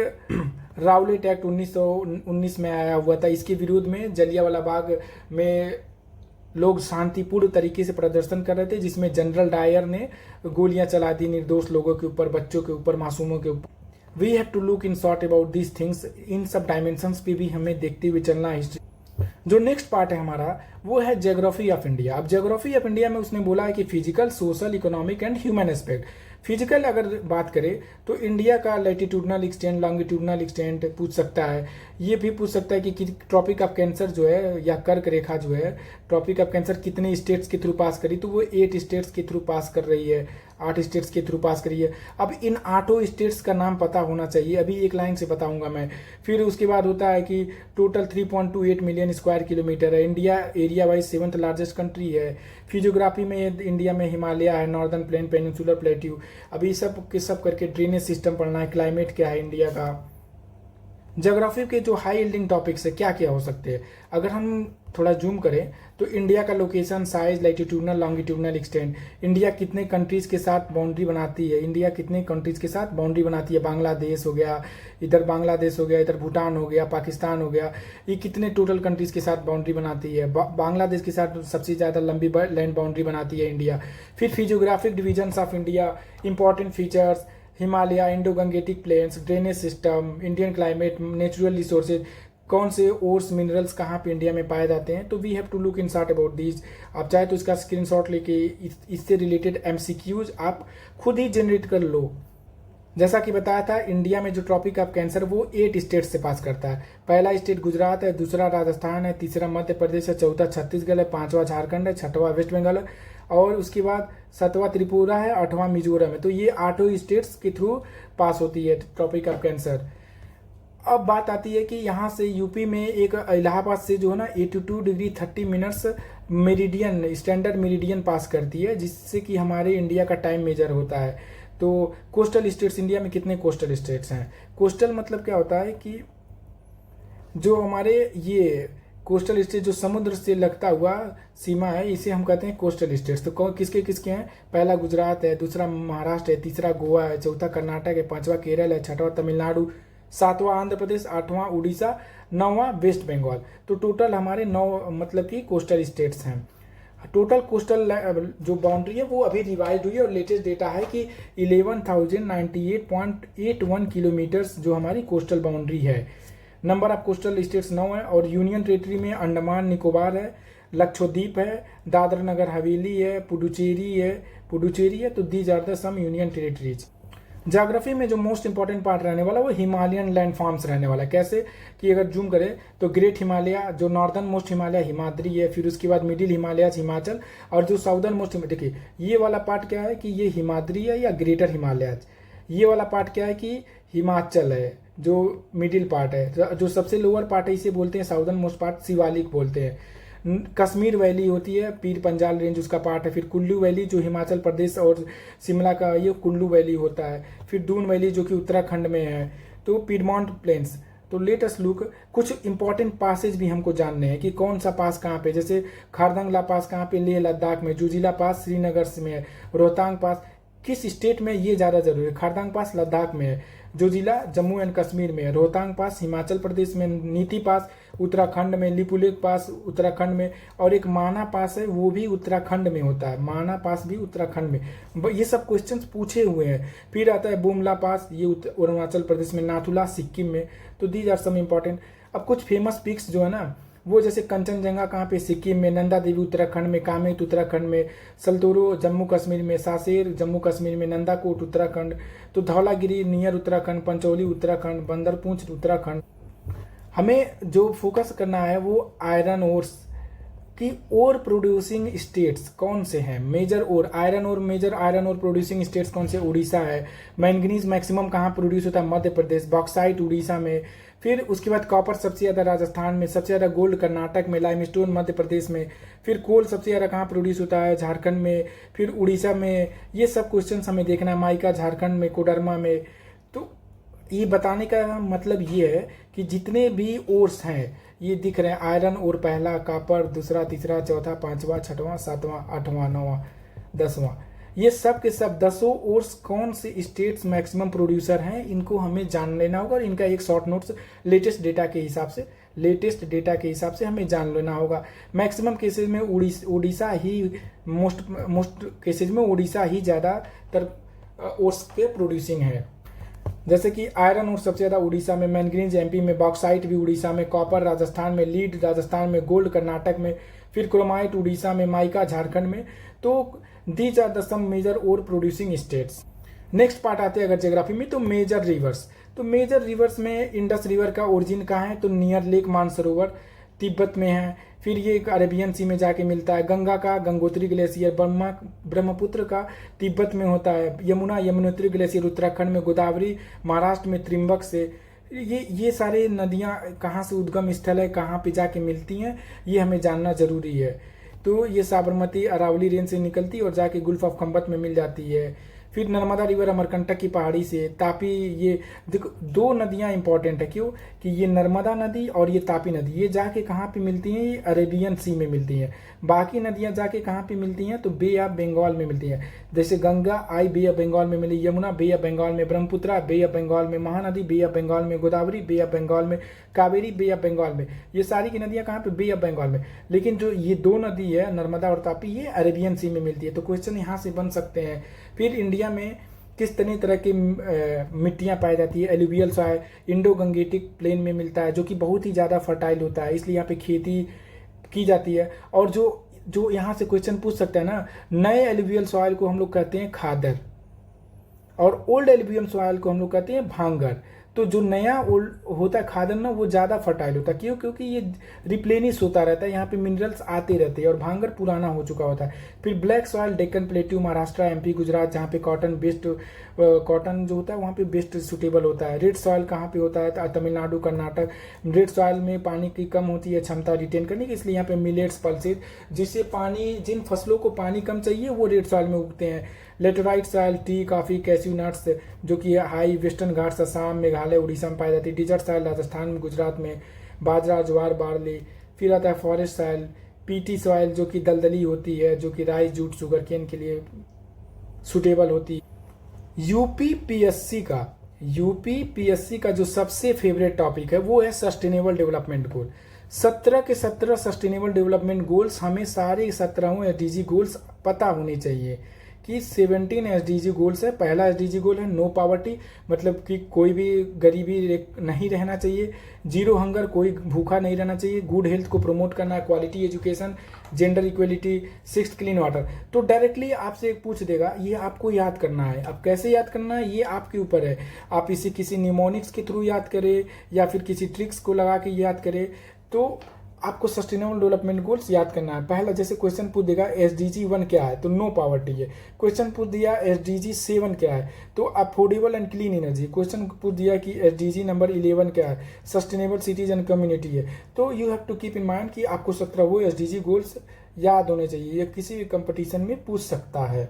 राउलेट एक्ट 1919 में आया हुआ था, इसके विरोध में जलियांवाला बाग में लोग शांतिपूर्ण तरीके से प्रदर्शन कर रहे थे, जिसमें जनरल डायर ने गोलियां चला दी निर्दोष लोगों के ऊपर, बच्चों के ऊपर, मासूमों के ऊपर। We have to look in short about these things. इन सब डायमेंशंस पे भी हमें देखते हुए चलना हिस्ट्री। जो नेक्स्ट पार्ट है हमारा वो है ज्योग्राफी ऑफ इंडिया। अब ज्योग्राफी ऑफ इंडिया में उसने बोला है कि physical, social, economic and human aspect. Physical अगर बात करें तो इंडिया का लैटिट्यूडनल एक्सटेंट, लॉन्गिट्यूडनल एक्सटेंट पूछ सकता है। ये भी पूछ सकता है कि ट्रॉपिक ऑफ कैंसर जो है या कर्क रेखा जो है, ट्रॉपिक ऑफ कैंसर कितने स्टेट्स के थ्रू पास करी, तो वो 8 स्टेट्स के थ्रू पास कर रही है, 8 स्टेट्स के थ्रू पास करी है। अब इन 8 स्टेट्स का नाम पता होना चाहिए, अभी एक लाइन से बताऊंगा मैं। फिर उसके बाद होता है कि टोटल 3.28 मिलियन स्क्वायर किलोमीटर है। India area wise 7th largest country है। फिजियोग्राफी में इंडिया में हिमालय है, नॉर्दर्न प्लेन, पेनिनसुलर प्लेट्यू। अभी सब करके ड्रेनेज सिस्टम पढ़ना है, क्लाइमेट क्या है इंडिया का। ज्योग्राफी के जो हाई यील्डिंग टॉपिक्स है क्या क्या हो सकते हैं, अगर हम थोड़ा जूम करें तो इंडिया का location, size, latitudinal, longitudinal extent, India कितने कंट्रीज के साथ बाउंड्री बनाती है, इंडिया कितने कंट्रीज के साथ बाउंड्री बनाती है, बांग्लादेश हो गया, इधर बांग्लादेश हो गया, इधर भूटान हो गया, पाकिस्तान हो गया, ये कितने टोटल कंट्रीज के साथ बाउंड्री बनाती है। बांग्लादेश के साथ सबसे ज़्यादा लंबी लैंड बाउंड्री बनाती है इंडिया। फिर physiographic divisions of India, important features, Himalaya, Indo Gangetic planes, drainage system, Indian climate, natural resources, कौन से ओर्स मिनरल्स कहाँ पे इंडिया में पाए जाते हैं। तो we have to look in short about these. आप चाहे तो इसका स्क्रीनशॉट लेके इससे रिलेटेड एमसीक्यूज आप खुद ही जनरेट कर लो। जैसा कि बताया था, इंडिया में जो ट्रॉपिक ऑफ कैंसर वो 8 स्टेट से पास करता है। पहला स्टेट गुजरात है, दूसरा राजस्थान है, तीसरा मध्य प्रदेश है, चौथा छत्तीसगढ़ है, पांचवा झारखंड है, छठवां वेस्ट बंगाल है, और उसके बाद 7वां त्रिपुरा है, 8वां मिजोरम है। तो ये 8 स्टेट्स के थ्रू पास होती है ट्रॉपिक ऑफ कैंसर। अब बात आती है कि यहाँ से यूपी में एक इलाहाबाद से जो है ना 82 degree 30 minutes meridian, standard meridian pass करती है, जिससे कि हमारे इंडिया का टाइम मेजर होता है। तो कोस्टल स्टेट्स, इंडिया में कितने कोस्टल स्टेट्स हैं? कोस्टल मतलब क्या होता है कि जो हमारे ये कोस्टल स्टेट जो समुद्र से लगता हुआ सीमा है, इसे हम कहते हैं कोस्टल स्टेट्स। तो किसके किसके हैं? पहला गुजरात है, दूसरा महाराष्ट्र है, तीसरा गोवा है, चौथा कर्नाटक है, पांचवा केरल है, छठवां तमिलनाडु, 7वां आंध्र प्रदेश, 8वां उड़ीसा, 9वां वेस्ट बंगाल। तो टोटल हमारे 9 मतलब कि कोस्टल स्टेट्स हैं। टोटल कोस्टल जो बाउंड्री है वो अभी रिवाइज हुई है और लेटेस्ट डेटा है कि 11,098.81 किलोमीटर्स जो हमारी कोस्टल बाउंड्री है। नंबर ऑफ कोस्टल स्टेट्स 9 है और यूनियन टेरिटरी में अंडमान निकोबार है, लक्षद्वीप है, दादरा नगर हवेली है, पुडुचेरी है। तो these are the some union territories. Geography में जो मोस्ट इंपॉर्टेंट पार्ट रहने वाला वो हिमालयन लैंडफॉर्म्स रहने वाला है। कैसे कि अगर जूम करें तो ग्रेट हिमालय, जो नॉर्दर्न मोस्ट हिमालय हिमाद्री है, फिर उसके बाद मिडिल हिमालय हिमाचल, और जो साउदर्न मोस्ट, देखिए ये वाला पार्ट क्या है कि ये हिमाद्री है या ग्रेटर हिमालय। ये वाला पार्ट क्या है कि हिमाचल है, जो मिडिल पार्ट है। जो सबसे लोअर पार्ट है इसे बोलते हैं साउदर्न मोस्ट पार्ट, शिवालिक बोलते हैं। कश्मीर वैली होती है, पीर पंजाल रेंज उसका पार्ट है। फिर कुल्लू वैली जो हिमाचल प्रदेश और शिमला का, ये कुल्लू वैली होता है। फिर दून वैली जो कि उत्तराखंड में है। तो पीडमॉन्ट प्लेन्स। तो लेट अस लुक, कुछ इंपॉर्टेंट पासेज भी हमको जानने हैं कि कौन सा पास कहाँ पे, जैसे खारदंगला पास कहाँ पे, लेह लद्दाख में, जोजिला पास श्रीनगर में है, रोहतांग पास किस स्टेट में, ये ज़्यादा जरूरी है। खारदंग पास लद्दाख में है, जोजिला जम्मू एंड कश्मीर में है, रोहतांग पास हिमाचल प्रदेश में, नीति पास उत्तराखंड में, लिपुलेख पास उत्तराखंड में, और एक माना पास है वो भी उत्तराखंड में होता है, माना पास भी उत्तराखंड में। ये सब क्वेश्चंस पूछे हुए हैं। फिर आता है बुमला पास, ये अरुणाचल प्रदेश में, नाथुला सिक्किम में। तो दीज आर सम इम्पॉर्टेंट। अब कुछ फेमस पिक्स जो है ना वो, जैसे कंचनजंगा कहाँ पे, सिक्किम में, नंदा देवी उत्तराखंड में, कामेत उत्तराखंड में, सलतोरो जम्मू कश्मीर में, सासेर जम्मू कश्मीर में, नंदाकोट उत्तराखंड, तो धौलागिरी नियर उत्तराखंड, पंचौली उत्तराखंड, बंदरपूंछ उत्तराखंड। हमें जो फोकस करना है वो आयरन ओर्स की ओर प्रोड्यूसिंग स्टेट्स कौन से हैं, major ore iron ore, major iron ore producing states कौन से, उड़ीसा है। मैंगनीज मैक्सिमम कहाँ प्रोड्यूस होता है, मध्य प्रदेश। बॉक्साइट उड़ीसा में। फिर उसके बाद कॉपर सबसे ज़्यादा राजस्थान में, सबसे ज़्यादा गोल्ड कर्नाटक में, लाइमस्टोन मध्य प्रदेश में। फिर कोल सबसे ज़्यादा कहाँ प्रोड्यूस होता है, झारखंड में, फिर उड़ीसा में। ये सब क्वेश्चन हमें देखना है। माइका झारखंड में, कोडरमा में। तो ये बताने का मतलब ये है कि जितने भी ओर्स हैं ये दिख रहे हैं, आयरन ओर पहला, कॉपर दूसरा, तीसरा, चौथा, पांचवा, छठवां, सातवां, आठवां, नौवां, 10वां, ये सब के सब 10 ओर्स कौन से स्टेट्स मैक्सिमम प्रोड्यूसर हैं, इनको हमें जान लेना होगा। और इनका एक शॉर्ट नोट्स लेटेस्ट डेटा के हिसाब से हमें जान लेना होगा। मैक्सिमम केसेज में उड़ीसा ही मोस्ट केसेज में उड़ीसा ही ज़्यादातर ओर्स के प्रोड्यूसिंग है। जैसे कि आयरन ओर सबसे ज़्यादा उड़ीसा में, मैंगनीज एमपी में, बॉक्साइट भी उड़ीसा में, कॉपर राजस्थान में, लीड राजस्थान में, गोल्ड कर्नाटक में, फिर क्रोमाइट उड़ीसा में, माइका झारखंड में। तो these are the some major ore producing states. Next part आते हैं अगर ज्योग्राफी में, तो मेजर रिवर्स। तो मेजर रिवर्स में इंडस रिवर का ओरिजिन कहाँ है, तो नियर लेक मानसरोवर तिब्बत में है। फिर ये अरेबियन सी में जाके मिलता है। गंगा का गंगोत्री ग्लेशियर ब्रह्मपुत्र का तिब्बत में होता है। यमुना यमुनोत्री ग्लेशियर उत्तराखंड में। गोदावरी महाराष्ट्र में त्रिम्बक से। ये सारे नदियाँ कहाँ से उद्गम स्थल है, कहाँ पे जाके मिलती हैं, ये हमें जानना जरूरी है। तो ये साबरमती अरावली रेंज से निकलती है और जाके गुल्फ ऑफ खम्बत में मिल जाती है। फिर नर्मदा रिवर अमरकंटक की पहाड़ी से। तापी, ये देखो दो नदियां इंपॉर्टेंट है, क्यों कि ये नर्मदा नदी और ये तापी नदी, ये जाके कहाँ पे मिलती हैं, ये अरेबियन सी में मिलती हैं। बाकी नदियां जाके कहाँ पे मिलती हैं, तो बे ऑफ बंगाल में मिलती हैं। जैसे गंगा आई बे ऑफ बंगाल में मिली, यमुना बे ऑफ बंगाल में, ब्रह्मपुत्रा बे ऑफ बंगाल में, महानदी बे ऑफ बंगाल में, गोदावरी बे ऑफ बंगाल में, कावेरी बे ऑफ बंगाल में। ये सारी की नदियां कहाँ पे, बे ऑफ बंगाल में। लेकिन जो ये दो नदी है नर्मदा और तापी, ये अरेबियन सी में मिलती है। तो क्वेश्चन यहाँ से बन सकते हैं। फिर इंडिया में किस तरह की मिट्टियाँ पाई जाती है, alluvial soil Indo Gangetic plain में मिलता है, जो कि बहुत ही ज़्यादा फर्टाइल होता है, इसलिए यहाँ पे खेती की जाती है। और जो जो यहाँ से क्वेश्चन पूछ सकते हैं ना, नए एलुवियल सॉइल को हम लोग कहते हैं खादर और ओल्ड एलुवियल सॉइल को हम लोग कहते हैं भांगर। तो जो नया ओल्ड होता है खादर ना, वो ज़्यादा फर्टाइल होता है, क्यों, क्योंकि ये रिप्लेनिश होता रहता है, यहाँ पे मिनरल्स आते रहते हैं। और भांगर पुराना हो चुका होता है। फिर black soil Deccan plateau Maharashtra MP Gujarat, जहाँ पे कॉटन बेस्ट कॉटन जो होता है वहाँ पे बेस्ट सुटेबल होता है। रेड सॉइल कहाँ पे होता है, तमिलनाडु कर्नाटक। रेड सॉइल में पानी की कम होती है क्षमता रिटेन करने की, इसलिए यहाँ पे मिलेट्स पल्सेस, जिससे पानी, जिन फसलों को पानी कम चाहिए वो रेड सॉइल में उगते हैं। Laterite soil T, coffee, cashew nuts, जो कि हाई वेस्टर्न घाट्स असम मेघालय उड़ीसा में पाई जाती है। डिजर्ट सॉइल राजस्थान में गुजरात में, बाजरा ज्वार बार्ली। फिर आता है फॉरेस्ट सॉइल, पीटी सॉइल जो कि दलदली होती है, जो कि राइस जूट शुगर केन के लिए सुटेबल होती है। यूपीपीएससी का जो सबसे फेवरेट टॉपिक है वो है सस्टेनेबल डेवलपमेंट गोल। 17 के 17 सस्टेनेबल डेवलपमेंट गोल्स, हमें सारे 17 एसडीजी गोल्स पता होने चाहिए कि 17 एसडीजी गोल्स है। पहला एसडीजी गोल है नो पॉवर्टी, मतलब कि कोई भी गरीबी नहीं रहना चाहिए। जीरो हंगर, कोई भूखा नहीं रहना चाहिए। गुड हेल्थ को प्रमोट करना है, quality education, gender equality, 6 clean water. तो डायरेक्टली आपसे पूछ देगा, ये आपको याद करना है। अब कैसे याद करना है ये आपके ऊपर है। आप इसे किसी निमोनिक्स के थ्रू याद करें या फिर किसी ट्रिक्स को लगा के याद करें, तो आपको सस्टेनेबल डेवलपमेंट गोल्स याद करना है। पहला जैसे क्वेश्चन पूछ देगा एसडीजी 1 क्या है, तो नो पॉवर्टी है। क्वेश्चन पूछ दिया एसडीजी 7 क्या है, तो affordable and clean energy. Question पूछ दिया कि एसडीजी नंबर 11 क्या है, सस्टेनेबल सिटीज एंड कम्युनिटी है। तो you have to keep in mind कि आपको 17 एसडीजी गोल्स याद होने चाहिए। ये किसी भी कंपटीशन में पूछ सकता है।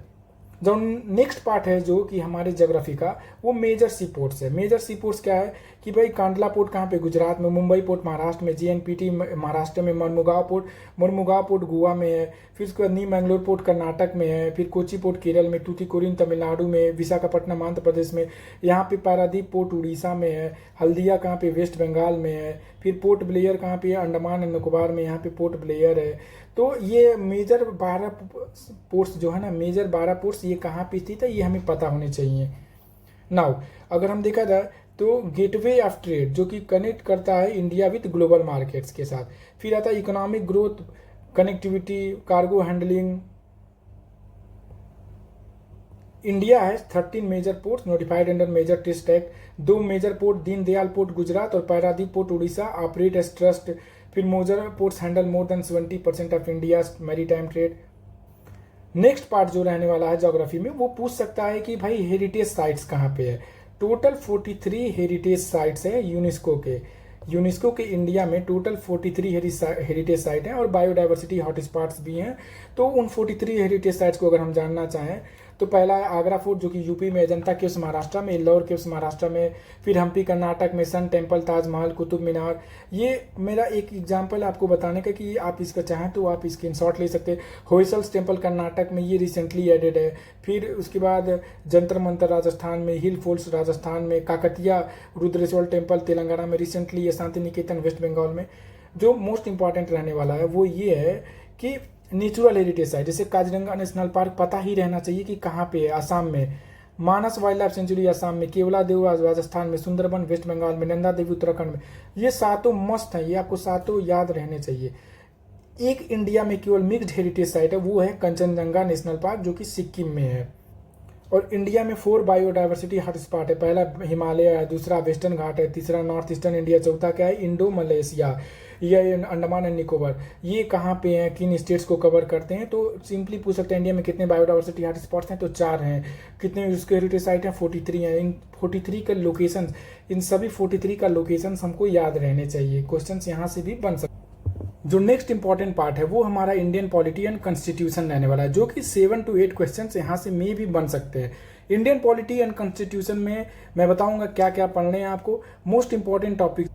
जो नेक्स्ट पार्ट है जो कि हमारे ज्योग्राफी का, वो मेजर सी पोर्ट्स है। मेजर सी पोर्ट्स क्या है कि भाई कांडला पोर्ट कहाँ पे, गुजरात में। मुंबई पोर्ट महाराष्ट्र में। जीएनपीटी महाराष्ट्र में। मरमुगांव पोर्ट गोवा में है। फिर उसके बाद नी मैंगलोर पोर्ट कर्नाटक में है। फिर कोची पोर्ट केरल में। टूटीकोरिन तमिलनाडु में। विशाखापट्टनम आंध्र प्रदेश में। यहाँ पे पारादीप पोर्ट उड़ीसा में है। हल्दिया कहाँ पे, वेस्ट बंगाल में है। फिर पोर्ट ब्लेयर कहाँ पे, अंडमान एंड निकोबार में, यहाँ पे पोर्ट ब्लेयर है। तो ये मेजर 12 पोर्ट्स जो है ना, मेजर 12 पोर्ट्स ये कहाँ पे स्थित है, ये हमें पता होने चाहिए। नाउ अगर हम देखा जाए तो गेटवे ऑफ ट्रेड, जो कि कनेक्ट करता है इंडिया विद ग्लोबल मार्केट्स के साथ। फिर आता है economic growth, connectivity, cargo handling. India है 13 major ports notified under major test act. 2 major port, Deendayal port Gujarat और Paradip port Orissa, operate as trust. फिर major ports handle more than 70% of India maritime trade. Next part जो रहने वाला है geography में, वो पूछ सकता है कि भाई हेरिटेज साइट्स कहाँ पे है। टोटल 43 हेरिटेज साइट्स है यूनेस्को के इंडिया में। टोटल 43 हेरिटेज साइट हैं और बायोडाइवर्सिटी हॉटस्पॉट्स भी हैं। तो उन 43 हेरिटेज साइट्स को अगर हम जानना चाहें तो पहला है आगरा फोर्ट, जो कि यूपी में। अजंता केव्स महाराष्ट्र में। एल्लोर केव्स महाराष्ट्र में। फिर हम्पी कर्नाटक में। Sun temple, Taj Mahal, Qutub Minar. ये मेरा एक एग्जाम्पल आपको बताने का कि आप इसका चाहें तो आप स्क्रीनशॉट ले सकते हैं। होयसल्स टेम्पल कर्नाटक में, ये रिसेंटली एडेड है। फिर उसके बाद जंतर मंतर राजस्थान में। हिल फॉल्स राजस्थान में। काकतिया रुद्रेश्वर टेम्पल तेलंगाना में रिसेंटली। ये शांति निकेतन वेस्ट बंगाल में। जो मोस्ट इंपॉर्टेंट रहने वाला है वो ये है कि नेचुरल हेरिटेज साइट, जैसे काजीरंगा नेशनल पार्क पता ही रहना चाहिए कि कहाँ पे है, असम में। मानस वाइल्ड लाइफ सेंचुरी असम में। केवला देव राजस्थान में। सुंदरबन वेस्ट बंगाल में। नंदा देवी उत्तराखंड में। ये सातों मस्त हैं, ये आपको सातों याद रहने चाहिए। एक इंडिया में केवल मिक्स्ड हेरिटेज साइट है, वो है कंचनजंगा नेशनल पार्क, जो कि सिक्किम में है। और इंडिया में 4 बायोडाइवर्सिटी हॉटस्पॉट है। पहला हिमालय है, दूसरा वेस्टर्न घाट है, तीसरा नॉर्थ ईस्टर्न इंडिया, चौथा क्या है इंडो मलेशिया, ये अंडमान एंड निकोबार। ये कहाँ पे हैं, किन स्टेट्स को कवर करते हैं? तो सिंपली पूछ सकते हैं इंडिया में कितने बायोडाइवर्सिटी हॉटस्पॉट्स हैं, तो 4 हैं। कितने उसके हेरिटेज साइट हैं, 43 हैं। इन 43 का लोकेशन, इन सभी 43 का लोकेशन हमको याद रहने चाहिए। क्वेश्चन यहाँ से भी बन सकते। जो नेक्स्ट इंपॉर्टेंट पार्ट है वो हमारा इंडियन पॉलिटी एंड कॉन्स्टिट्यूशन रहने वाला है, जो कि 7 to 8 क्वेश्चन यहाँ से में भी बन सकते हैं। इंडियन पॉलिटी एंड कॉन्स्टिट्यूशन में मैं बताऊंगा क्या क्या पढ़ने हैं आपको। मोस्ट इंपॉर्टेंट टॉपिक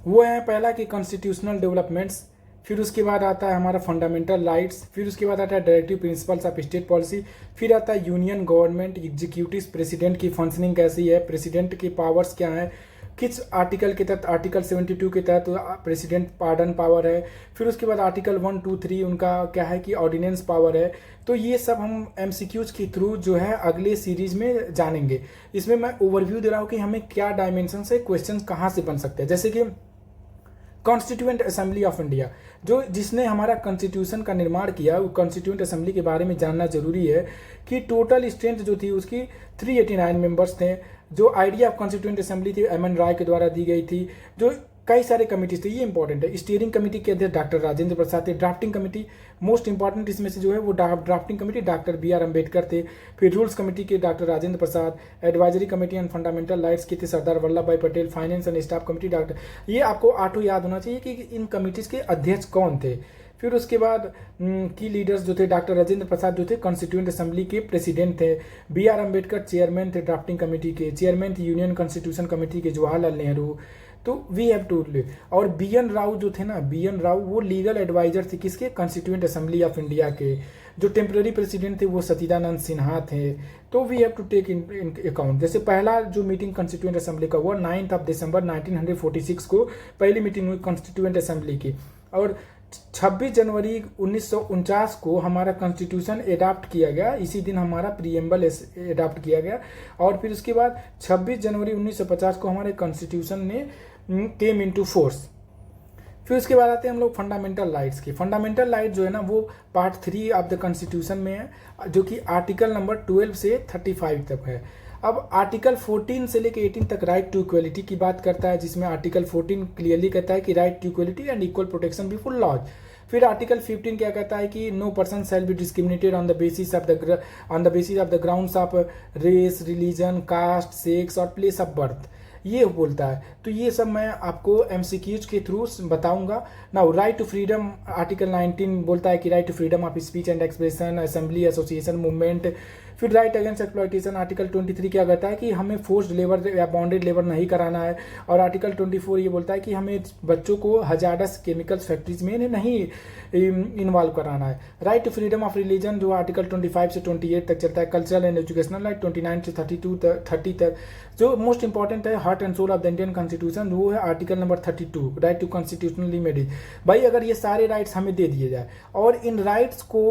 वो है, पहला कि कॉन्स्टिट्यूशनल डेवलपमेंट्स, फिर उसके बाद आता है हमारा फंडामेंटल राइट्स, फिर उसके बाद आता है directive principles of state policy, फिर आता है यूनियन गवर्नमेंट एग्जीक्यूटिव, प्रेसिडेंट की फंक्शनिंग कैसी है, प्रेसिडेंट के पावर्स क्या है, किस आर्टिकल के तहत, आर्टिकल 72 के तहत प्रेसिडेंट पार्डन पावर है, फिर उसके बाद आर्टिकल 1, 2, 3 उनका क्या है कि ऑर्डिनेंस पावर है। तो ये सब हम एमसीक्यूज के थ्रू जो है अगले सीरीज में जानेंगे। इसमें मैं ओवरव्यू दे रहा हूँ कि हमें क्या डायमेंशन से क्वेश्चन कहाँ से बन सकते हैं। जैसे कि कॉन्स्टिट्यूएंट असेंबली ऑफ इंडिया, जो जिसने हमारा कॉन्स्टिट्यूशन का निर्माण किया, वो कॉन्स्टिट्यूएंट असेंबली के बारे में जानना जरूरी है कि टोटल स्ट्रेंथ जो थी उसकी 389 मेंबर्स थे। जो आइडिया ऑफ कॉन्स्टिट्यूएंट असेंबली थी एम एन राय के द्वारा दी गई थी। जो कई सारे कमिटीज थे, ये इंपॉर्टेंट है। स्टीयरिंग कमेटी के अध्यक्ष डॉक्टर राजेंद्र प्रसाद थे। ड्राफ्टिंग कमेटी मोस्ट इंपॉर्टेंट इसमें से जो है वो drafting committee doctor BR Ambedkar थे। फिर रूल्स कमेटी के doctor Rajendra Prasad. Advisory committee on fundamental rights के थे सरदार वल्लभ भाई Patel. Finance and staff committee doctor, ये आपको 8 याद होना चाहिए कि इन कमिटीज के अध्यक्ष कौन थे। फिर उसके बाद की लीडर्स जो थे, डॉक्टर राजेंद्र प्रसाद जो थे कॉन्स्टिट्यूएंट असेंबली के प्रेसिडेंट थे। BR अम्बेडकर चेयरमैन थे ड्राफ्टिंग कमेटी के। चेयरमैन थे यूनियन कॉन्स्टिट्यूशन कमेटी के जवाहरलाल नेहरू। तो वी हैव टू, और BN राव जो थे ना, BN राव वो लीगल एडवाइजर थे किसके, कॉन्स्टिट्यूएंट असेंबली ऑफ इंडिया के। जो टेम्पररी प्रेसिडेंट थे वो सतीदानंद सिन्हा थे। तो we have to take in account. जैसे पहला जो मीटिंग कॉन्स्टिट्यूएंट असेंबली का हुआ 9 दिसंबर 1946 को पहली मीटिंग हुई कॉन्स्टिट्यूएंट असेंबली की। और 26 जनवरी 1949 को हमारा कॉन्स्टिट्यूशन एडॉप्ट किया गया। इसी दिन हमारा प्रीएम्बल एडॉप्ट किया गया। और फिर उसके बाद 26 जनवरी 1950 को हमारे कॉन्स्टिट्यूशन ने केम इनटू फोर्स। फिर उसके बाद आते हैं हम लोग फंडामेंटल राइट्स की। फंडामेंटल राइट जो है ना वो पार्ट 3 ऑफ द कॉन्स्टिट्यूशन में है, जो कि आर्टिकल नंबर 12 से 35 तक है। अब आर्टिकल 14 से लेकर 18 तक राइट टू इक्वलिटी की बात करता है, जिसमें आर्टिकल 14 क्लियरली कहता है कि right to equality and equal protection before laws. फिर आर्टिकल 15 क्या कहता है कि no person shall be discriminated on the basis of the grounds of race, religion, caste, sex और प्लेस ऑफ बर्थ, ये बोलता है। तो ये सब मैं आपको एमसीक्यूज के थ्रू बताऊंगा। Now right to freedom, article 19 बोलता है कि right to freedom of speech and expression, assembly, association, movement. फिर राइट अगेंस्ट एक्सप्लॉइटेशन, आर्टिकल 23 क्या कहता है कि हमें फोर्स्ड लेबर या बॉन्डेड लेबर नहीं कराना है। और आर्टिकल 24 ये बोलता है कि हमें बच्चों को हजारडस केमिकल्स फैक्ट्रीज में नहीं इन्वॉल्व कराना है। Right to freedom of religion जो आर्टिकल 25 से 28 तक चलता है। कल्चरल एंड एजुकेशनल राइट 29 से 30 तक। जो मोस्ट इंपॉर्टेंट है heart and soul of the Indian constitution, वो है article number 32 right to constitutional remedy. भाई अगर ये सारे राइट्स हमें दे दिए जाए और इन राइट्स को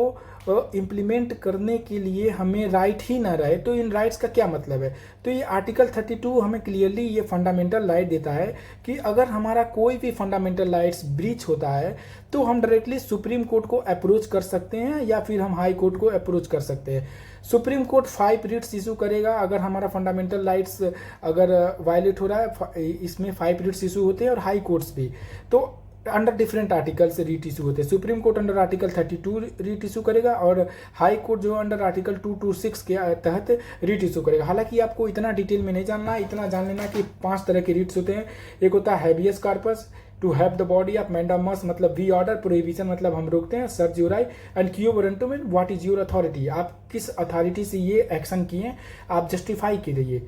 इम्प्लीमेंट करने के लिए हमें राइट ही ना रहे, तो इन राइट्स का क्या मतलब है? तो ये आर्टिकल 32 हमें क्लियरली ये फंडामेंटल राइट देता है कि अगर हमारा कोई भी फंडामेंटल राइट्स ब्रीच होता है तो हम डायरेक्टली सुप्रीम कोर्ट को अप्रोच कर सकते हैं या फिर हम हाई कोर्ट को अप्रोच कर सकते हैं। सुप्रीम कोर्ट 5 रिट्स इशू करेगा अगर हमारा फंडामेंटल राइट्स अगर वायलेट हो रहा है। इसमें 5 रिट्स इशू होते हैं और हाई कोर्ट्स भी। तो अंडर डिफरेंट आर्टिकल से रीट इशू होते हैं। Supreme court under article 32 writ issue करेगा और हाई कोर्ट जो अंडर आर्टिकल 226 के तहत रीट इशू करेगा। हालांकि आपको इतना डिटेल में नहीं जानना है, इतना जान लेना कि 5 तरह के रीट्स होते हैं। एक होता है habeas corpus, to have the body of mandamus मतलब वी ऑर्डर, प्रोहिबिशन मतलब हम रोकते हैं, search your right, and quo warranto mean what is your authority, आप किस अथॉरिटी से ये एक्शन किए आप जस्टिफाई कीजिए।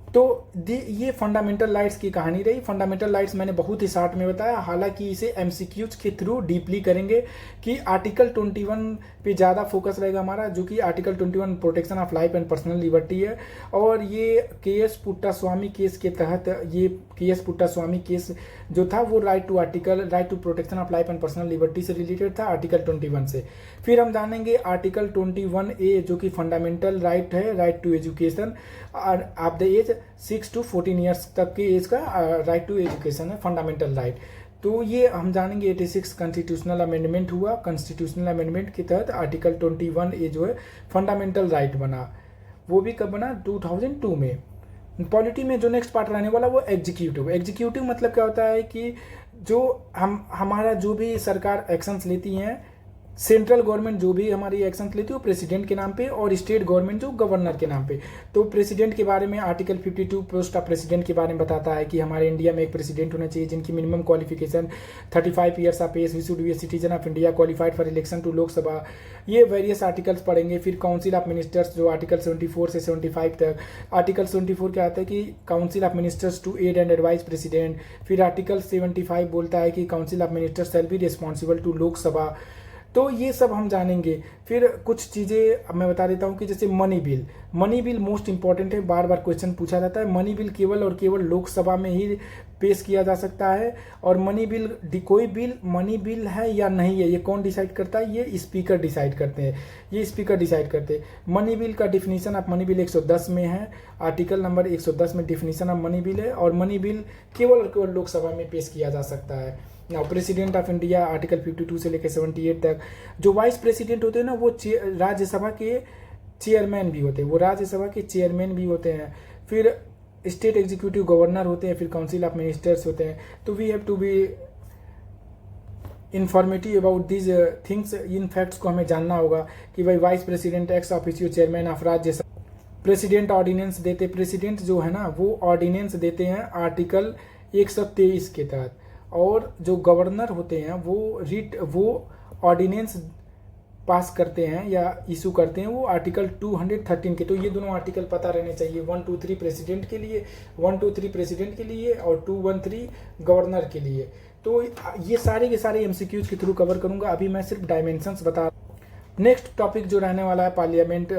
तो ये फंडामेंटल राइट्स की कहानी रही। फंडामेंटल राइट्स मैंने बहुत ही शॉर्ट में बताया, हालांकि इसे एमसीक्यूज के थ्रू डीपली करेंगे कि आर्टिकल 21 पे ज़्यादा फोकस रहेगा हमारा, जो कि article 21 protection of life and personal liberty है। और ये केएस पुट्टास्वामी केस के तहत, ये केएस पुट्टास्वामी केस जो था वो right to protection of life and personal liberty से रिलेटेड था, आर्टिकल 21 से। फिर हम जानेंगे आर्टिकल 21A जो कि फंडामेंटल राइट है, right to education of the age 6 to 14 years तक की एज का राइट टू एजुकेशन है फंडामेंटल राइट। तो ये हम जानेंगे 86 कॉन्स्टिट्यूशनल अमेंडमेंट हुआ, कॉन्स्टिट्यूशनल अमेंडमेंट के तहत आर्टिकल 21A जो है फंडामेंटल राइट बना। वो भी कब बना, 2002 में। पॉलिटी में जो नेक्स्ट पार्ट रहने वाला वो एग्जीक्यूटिव। एग्जीक्यूटिव मतलब क्या होता है कि जो हमारा जो भी सरकार एक्शंस लेती हैं, सेंट्रल गवर्नमेंट जो भी हमारी एक्शंस लेती है वो प्रेसिडेंट के नाम पे, और स्टेट गवर्नमेंट जो गवर्नर के नाम पे। तो प्रेसिडेंट के बारे में आर्टिकल 52 पोस्ट ऑफ प्रेसिडेंट के बारे में बताता है कि हमारे इंडिया में एक प्रेसिडेंट होना चाहिए जिनकी minimum qualification 35 years of age, we should be a citizen of India, qualified for election to Lok Sabha. ये वेरियस आर्टिकल्स पढ़ेंगे। फिर काउंसिल ऑफ मिनिस्टर्स जो आर्टिकल 74 से 75 तक। आर्टिकल 74 क्या आता है कि council of ministers to aid and advise president. फिर आर्टिकल 75 बोलता है कि council of ministers shall be responsible to Lok Sabha. तो ये सब हम जानेंगे। फिर कुछ चीज़ें मैं बता देता हूँ कि जैसे money bill. Money bill most important है, बार बार क्वेश्चन पूछा जाता है। मनी बिल केवल और केवल लोकसभा में ही पेश किया जा सकता है। और मनी बिल, कोई बिल मनी बिल है या नहीं है, ये कौन डिसाइड करता है, ये स्पीकर डिसाइड करते हैं। ये स्पीकर डिसाइड करते हैं। मनी बिल का डिफिनीशन ऑफ मनी बिल 110 में है, आर्टिकल नंबर 110 में डिफिनीशन ऑफ मनी बिल है। और मनी बिल केवल और केवल लोकसभा में पेश किया जा सकता है। Now president of India article 52 से लेकर 78 तक। जो वाइस प्रेसिडेंट होते हैं ना, वो राज्यसभा के चेयरमैन भी होते हैं, वो राज्यसभा के चेयरमैन भी होते हैं। फिर स्टेट एग्जीक्यूटिव गवर्नर होते हैं, फिर काउंसिल ऑफ मिनिस्टर्स होते हैं। तो we have to be informative about these things. इन फैक्ट्स को हमें जानना होगा कि भाई vice president ex officio chairman of Rajya Sabha. President ordinance देते, प्रेसिडेंट जो है ना वो ऑर्डिनेंस देते हैं आर्टिकल 123 के तहत। और जो गवर्नर होते हैं वो ऑर्डिनेंस पास करते हैं या इशू करते हैं वो आर्टिकल 213 के। तो ये दोनों आर्टिकल पता रहने चाहिए। 123 प्रेसिडेंट के लिए, 123 प्रेसिडेंट के लिए और 213 गवर्नर के लिए। तो ये सारे के सारे एमसीक्यूज के थ्रू कवर करूंगा। अभी मैं सिर्फ डायमेंशंस बता। नेक्स्ट टॉपिक जो रहने वाला है पार्लियामेंट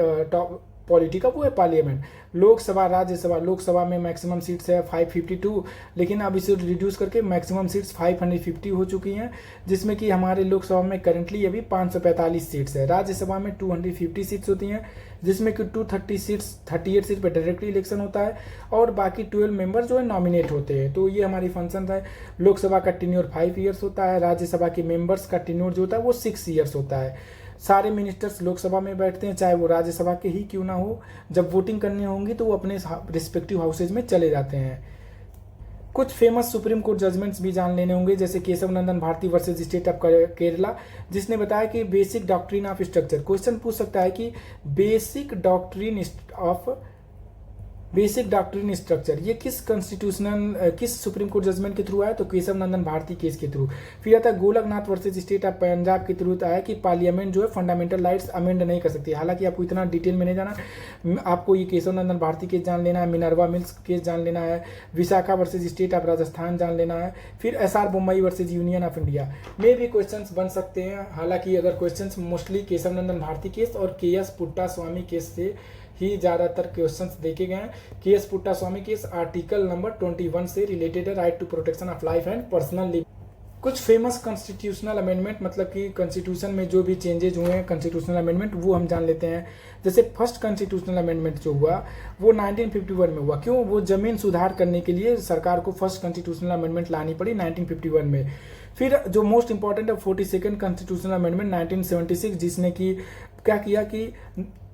पॉलिटी का, वो है पार्लियामेंट। लोकसभा, राज्यसभा। लोकसभा में मैक्सिमम सीट्स है 552, लेकिन अब इसे रिड्यूस करके मैक्सिमम सीट्स 550 हो चुकी हैं, जिसमें कि हमारे लोकसभा में करंटली अभी 545 सीट्स है। राज्यसभा में 250 सीट्स होती हैं, जिसमें कि 38 सीट पर डायरेक्टली इलेक्शन होता है और बाकी 12 मेंबर जो है नॉमिनेट होते हैं। तो ये हमारी फंक्शन है। लोकसभा का टेन्योर 5 ईयर्स होता है, राज्यसभा के मेंबर्स का टेन्योर जो होता है वो 6 ईयर्स होता है। सारे मिनिस्टर्स लोकसभा में बैठते हैं, चाहे वो राज्यसभा के ही क्यों ना हो। जब वोटिंग करनी होंगी तो वो अपने रिस्पेक्टिव हाउसेज में चले जाते हैं। कुछ फेमस सुप्रीम कोर्ट जजमेंट्स भी जान लेने होंगे, जैसे Keshav Nandan Bharati versus state of Kerala, जिसने बताया कि basic doctrine of structure. Question पूछ सकता है कि बेसिक डॉक्ट्रिन स्ट्रक्चर ये किस सुप्रीम कोर्ट जजमेंट के थ्रू आया, तो केशव नंदन भारती केस के थ्रू। फिर आता है Golaknath versus state of Punjab के थ्रू आया कि पार्लियामेंट जो है फंडामेंटल राइट्स अमेंड नहीं कर सकती। हालांकि आपको इतना डिटेल में नहीं जाना, आपको ये केशव नंदन भारती केस जान लेना है, मिनर्वा मिल्स केस जान लेना है, Vishakha versus state of Rajasthan जान लेना है, फिर SR Bommai versus union of India में भी क्वेश्चन बन सकते हैं। हालांकि अगर question mostly Keshav Nandan Bharati case और के.एस. पुट्टा स्वामी केस से ही ज्यादातर क्वेश्चंस देखे गए हैं। K S. Putta Swami case article number 21 से रिलेटेड है, right to protection of life and personal liberty. कुछ फेमस कॉन्स्टिट्यूशनल अमेंडमेंट, मतलब कि कॉन्स्टिट्यूशन में जो भी चेंजेज हुए हैं कॉन्स्टिट्यूशनल अमेंडमेंट, वो हम जान लेते हैं। जैसे फर्स्ट कॉन्स्टिट्यूशनल अमेंडमेंट जो हुआ वो 1951 में हुआ। क्यों? वो जमीन सुधार करने के लिए सरकार को फर्स्ट कॉन्स्टिट्यूशनल अमेंडमेंट लानी पड़ी 1951 में। फिर जो मोस्ट इंपॉर्टेंट है 42nd कॉन्स्टिट्यूशनल अमेंडमेंट 1976, जिसने कि क्या किया कि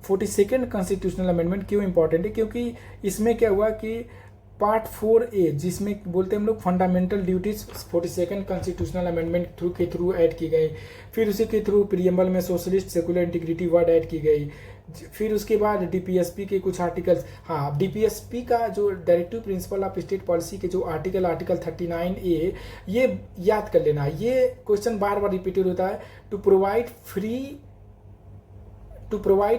42nd कॉन्स्टिट्यूशनल अमेंडमेंट क्यों इंपॉर्टेंट है, क्योंकि इसमें क्या हुआ कि पार्ट 4A जिसमें बोलते हैं हम लोग fundamental duties 42nd constitutional amendment के थ्रू ऐड की गई। फिर उसी के थ्रू प्रियम्बल में socialist secular integrity word add की गई। फिर उसके बाद डीपीएसपी के कुछ आर्टिकल्स, हाँ डीपीएसपी का जो directive principle of state policy के जो आर्टिकल 39A, ये याद कर लेना। ये क्वेश्चन बार बार रिपीटेड होता है। To provide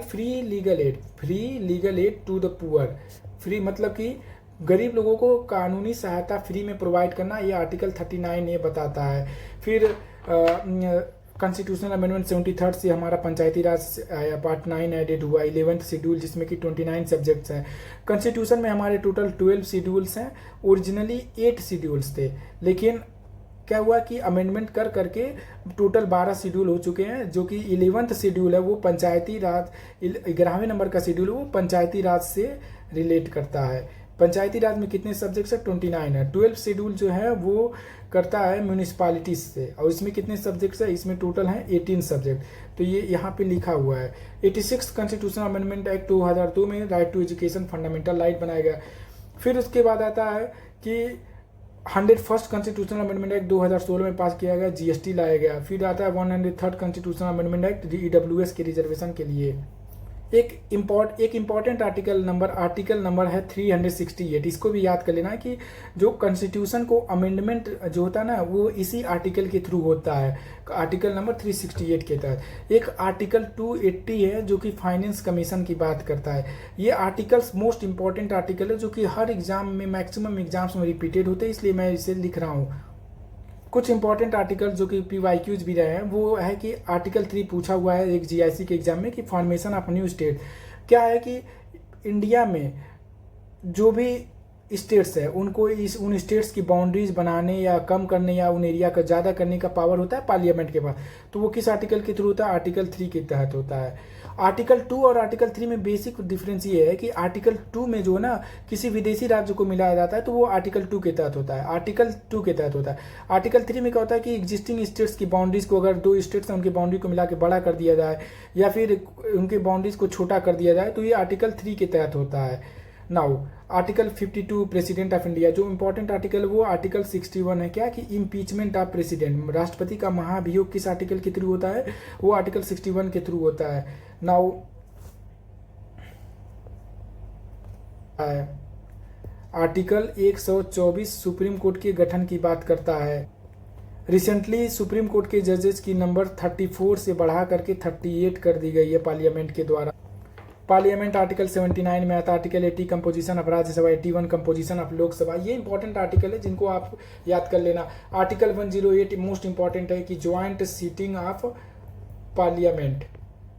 free legal aid to the poor. Free मतलब कि गरीब लोगों को कानूनी सहायता फ्री में प्रोवाइड करना, ये आर्टिकल 39A बताता है। फिर कॉन्स्टिट्यूशनल अमेंडमेंट 73 से हमारा पंचायती राज आया, पार्ट 9 एडेड हुआ, 11th शेड्यूल जिसमें कि 29 सब्जेक्ट्स हैं। कॉन्स्टिट्यूशन में हमारे टोटल 12 शेड्यूल्स हैं। ओरिजिनली 8 शेड्यूल्स थे, लेकिन क्या हुआ कि अमेंडमेंट कर करके टोटल 12 शेड्यूल हो चुके हैं। जो कि 11th शेड्यूल है वो पंचायती राज, 11वें नंबर का शेड्यूल है वो पंचायती राज से रिलेट करता है। पंचायती राज में कितने सब्जेक्ट्स है? 29 है। 12 शेड्यूल जो है वो करता है म्यूनिसपालिटीज से। और इसमें कितने सब्जेक्ट्स है, इसमें टोटल हैं 18 सब्जेक्ट। तो ये यहाँ पे लिखा हुआ है 86 कॉन्स्टिट्यूशनल अमेंडमेंट एक्ट 2002 में right to education fundamental right बनाया गया। फिर उसके बाद आता है कि 101st कॉन्स्टिट्यूशनल अमेंडमेंट एक्ट 2016 में पास किया गया, जीएसटी लाया गया। फिर आता है 103rd constitutional amendment act EWS के रिजर्वेशन के लिए। एक इम्पॉर्टेंट आर्टिकल नंबर है 368। इसको भी याद कर लेना कि जो कॉन्स्टिट्यूशन को अमेंडमेंट जो होता है ना वो इसी आर्टिकल के थ्रू होता है, आर्टिकल नंबर 368 के तहत। एक आर्टिकल 280 है जो कि फाइनेंस कमीशन की बात करता है। ये आर्टिकल्स मोस्ट इंपॉर्टेंट आर्टिकल है जो कि हर एग्जाम में मैक्सिमम एग्जाम्स में रिपीटेड होते हैं, इसलिए मैं इसे लिख रहा हूँ। कुछ इंपॉर्टेंट आर्टिकल जो कि PYQs भी रहे हैं वो है कि आर्टिकल 3 पूछा हुआ है एक GIC के एग्जाम में कि फॉर्मेशन ऑफ न्यू स्टेट। क्या है कि इंडिया में जो भी स्टेट्स है उनको उन स्टेट्स की बाउंड्रीज बनाने या कम करने या उन एरिया का ज़्यादा करने का पावर होता है पार्लियामेंट के पास। तो वो किस आर्टिकल के थ्रू होता है, आर्टिकल 3 के तहत होता है। आर्टिकल 2 और आर्टिकल 3 में बेसिक डिफरेंस ये है कि आर्टिकल 2 में जो है ना किसी विदेशी राज्य को मिलाया जाता है तो वो आर्टिकल 2 के तहत होता है, आर्टिकल 2 के तहत होता है। आर्टिकल 3 में क्या होता है कि एग्जिस्टिंग स्टेट्स की बाउंड्रीज को अगर 2 स्टेट्स हैं उनकी बाउंड्री को मिला के बड़ा कर दिया जाए या फिर उनकी बाउंड्रीज को छोटा कर दिया जाए तो ये आर्टिकल 3 के तहत होता है। Now article 52 president of India, जो इंपॉर्टेंट आर्टिकल वो आर्टिकल 61 है। क्या कि इम्पीचमेंट ऑफ प्रेसिडेंट, राष्ट्रपति का महाभियोग किस आर्टिकल के थ्रू होता है, वो आर्टिकल 61 के थ्रू होता है। नाउ आर्टिकल 124 सुप्रीम कोर्ट के गठन की बात करता है। रिसेंटली सुप्रीम कोर्ट के जजेस की नंबर 34 से बढ़ा करके 38 कर दी गई है पार्लियामेंट के द्वारा। पार्लियामेंट आर्टिकल 79 में आता है। Article 80 composition of Rajya Sabha, 81 composition of Lok Sabha. ये इंपॉर्टेंट आर्टिकल है जिनको आप याद कर लेना। आर्टिकल 108 मोस्ट इंपॉर्टेंट है कि ज्वाइंट सीटिंग ऑफ पार्लियामेंट,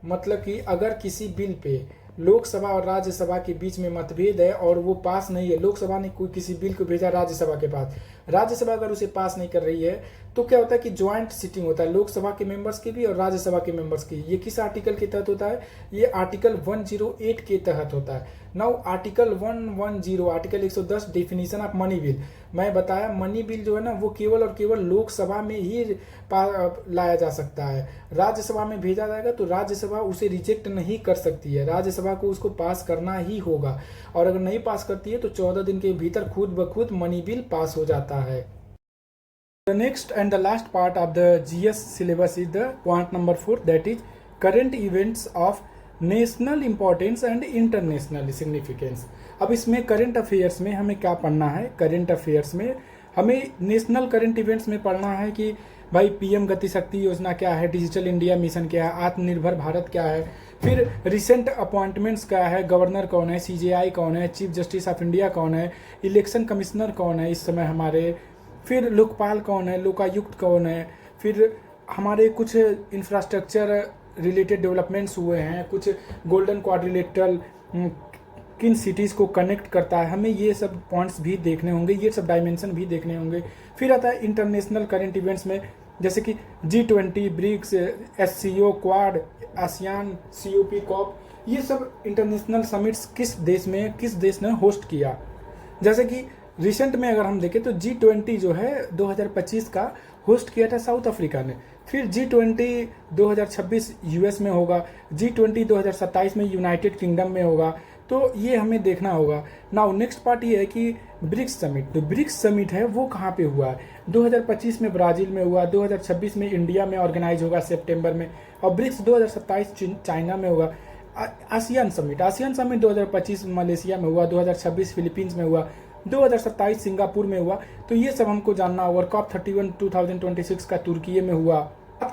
मतलब कि अगर किसी बिल पे लोकसभा और राज्यसभा के बीच में मतभेद है और वो पास नहीं है, लोकसभा ने कोई किसी बिल को भेजा राज्यसभा के पास, राज्यसभा अगर उसे पास नहीं कर रही है तो क्या होता है कि ज्वाइंट सिटिंग होता है लोकसभा के मेंबर्स की भी और राज्यसभा के मेंबर्स की। ये किस आर्टिकल के तहत होता है, ये आर्टिकल 108 के तहत होता है। Now article 110, article 110 definition of money bill. मैं बताया मनी बिल जो है ना वो केवल और केवल लोकसभा में ही लाया जा सकता है। राज्यसभा में भेजा जाएगा तो राज्यसभा उसे रिजेक्ट नहीं कर सकती है, राज्यसभा को उसको पास करना ही होगा। और अगर नहीं पास करती है तो 14 दिन के भीतर खुद ब खुद मनी बिल पास हो जाता है। The next and the last part of the GS syllabus is the point number 4, that is current events of national importance and international significance. अब इसमें करंट अफेयर्स में हमें क्या पढ़ना है, करंट अफेयर्स में हमें नेशनल करंट इवेंट्स में पढ़ना है कि भाई PM गति शक्ति योजना क्या है, डिजिटल इंडिया मिशन क्या है, आत्मनिर्भर भारत क्या है, फिर रिसेंट अपॉइंटमेंट्स क्या है, गवर्नर कौन है, CJI कौन है, चीफ जस्टिस ऑफ इंडिया कौन है, इलेक्शन कमिश्नर कौन है इस समय हमारे, फिर लोकपाल कौन है, लोकायुक्त कौन है, फिर हमारे कुछ इंफ्रास्ट्रक्चर रिलेटेड डेवलपमेंट्स हुए हैं, कुछ गोल्डन क्वाड्रिलेटरल किन सिटीज़ को कनेक्ट करता है, हमें ये सब पॉइंट्स भी देखने होंगे, ये सब डायमेंशन भी देखने होंगे। फिर आता है इंटरनेशनल करंट इवेंट्स में जैसे कि G20, BRICS, SCO, Quad, ASEAN, COP, COP, ये सब इंटरनेशनल समिट्स किस देश ने होस्ट किया। जैसे कि रिसेंट में अगर हम देखें तो G20 जो है 2025 का होस्ट किया था साउथ अफ्रीका ने। फिर G20 2026 US में होगा, G20 2027 में यूनाइटेड किंगडम में होगा। तो ये हमें देखना होगा। नाउ नेक्स्ट पार्ट ये है कि ब्रिक्स समिट, तो ब्रिक्स समिट है वो कहाँ पे हुआ है, 2025 में ब्राज़ील में हुआ, 2026 में इंडिया में ऑर्गेनाइज होगा सितंबर में, और ब्रिक्स 2027 चाइना में होगा। आसियान समिट 2025 मलेशिया में हुआ, 2026 फिलीपींस में हुआ, 2027 सिंगापुर में हुआ। तो ये सब हमको जानना होगा। COP 31 2026 का तुर्की में हुआ। बात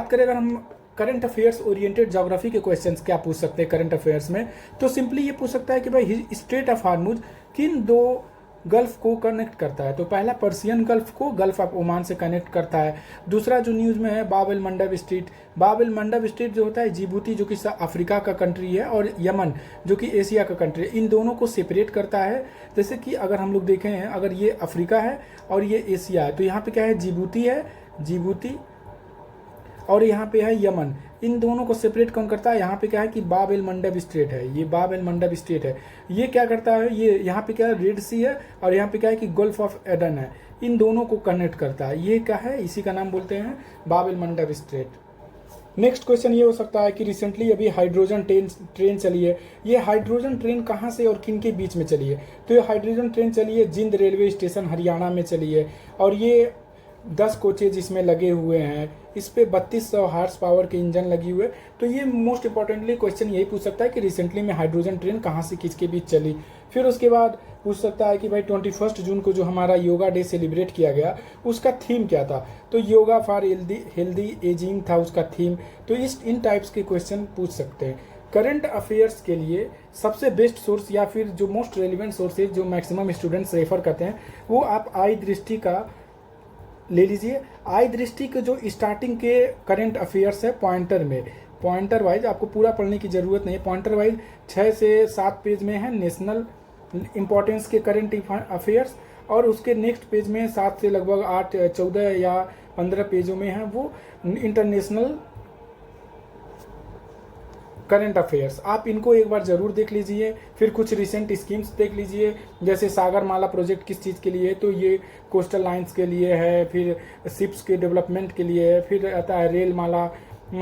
करें अगर हम करंट अफेयर्स ओरिएंटेड ज्योग्राफी के क्वेश्चंस क्या पूछ सकते हैं करंट अफेयर्स में, तो सिंपली ये पूछ सकता है कि भाई स्ट्रेट ऑफ हार्मुज किन दो गल्फ को कनेक्ट करता है। तो पहला पर्सियन गल्फ को गल्फ ऑफ ओमान से कनेक्ट करता है। दूसरा जो न्यूज़ में है बाब एल मंडब स्ट्रीट जो होता है जिबूती जो कि अफ्रीका का कंट्री है और यमन जो कि एशिया का कंट्री है, इन दोनों को सेपरेट करता है। जैसे कि अगर हम लोग देखें हैं, अगर ये अफ्रीका है और ये एशिया है तो यहाँ पे क्या है, जिबूती और यहाँ पे है यमन, इन दोनों को सेपरेट कौन करता है। यहाँ पे क्या है कि बाब एल मंडब स्ट्रेट है, ये बाब एल मंडब स्ट्रेट है। ये क्या करता है, ये यहाँ पे क्या है रेड सी है और यहाँ पे क्या है कि गल्फ ऑफ एडन है। इन दोनों को कनेक्ट करता है। ये क्या है, इसी का नाम बोलते हैं बाब एल मंडब स्ट्रेट। नेक्स्ट क्वेश्चन ये हो सकता है कि रिसेंटली अभी हाइड्रोजन ट्रेन चली है, ये हाइड्रोजन ट्रेन कहाँ से और किन के बीच में चली है? तो ये हाइड्रोजन ट्रेन चली है जिंद रेलवे स्टेशन हरियाणा में चली है, और ये 10 कोचेज इसमें लगे हुए हैं। इस पे 3200 हार्स पावर के इंजन लगी हुए। तो ये मोस्ट इंपॉर्टेंटली क्वेश्चन यही पूछ सकता है कि रिसेंटली में हाइड्रोजन ट्रेन कहाँ से किसके बीच चली। फिर उसके बाद पूछ सकता है कि भाई 21 जून को जो हमारा योगा डे सेलिब्रेट किया गया उसका थीम क्या था? तो योगा फॉर हेल्दी एजिंग था उसका थीम। तो इन टाइप्स के क्वेश्चन पूछ सकते हैं। करंट अफेयर्स के लिए सबसे बेस्ट सोर्स या फिर जो मोस्ट रेलिवेंट सोर्सेज जो मैक्सिमम स्टूडेंट्स रेफर करते हैं वो आप आई दृष्टि का ले लीजिए। आई दृष्टि के जो स्टार्टिंग के करंट अफेयर्स है पॉइंटर में, पॉइंटर वाइज आपको पूरा पढ़ने की जरूरत नहीं है, पॉइंटर वाइज 6 से 7 पेज में है नेशनल इंपॉर्टेंस के करंट अफेयर्स, और उसके नेक्स्ट पेज में 7 से लगभग 8, 14 या 15 पेजों में है वो इंटरनेशनल करंट अफेयर्स। आप इनको एक बार जरूर देख लीजिए। फिर कुछ रिसेंट स्कीम्स देख लीजिए, जैसे सागरमाला प्रोजेक्ट किस चीज़ के लिए है? तो ये कोस्टल लाइंस के लिए है, फिर शिप्स के डेवलपमेंट के लिए है, फिर आता है रेल माला,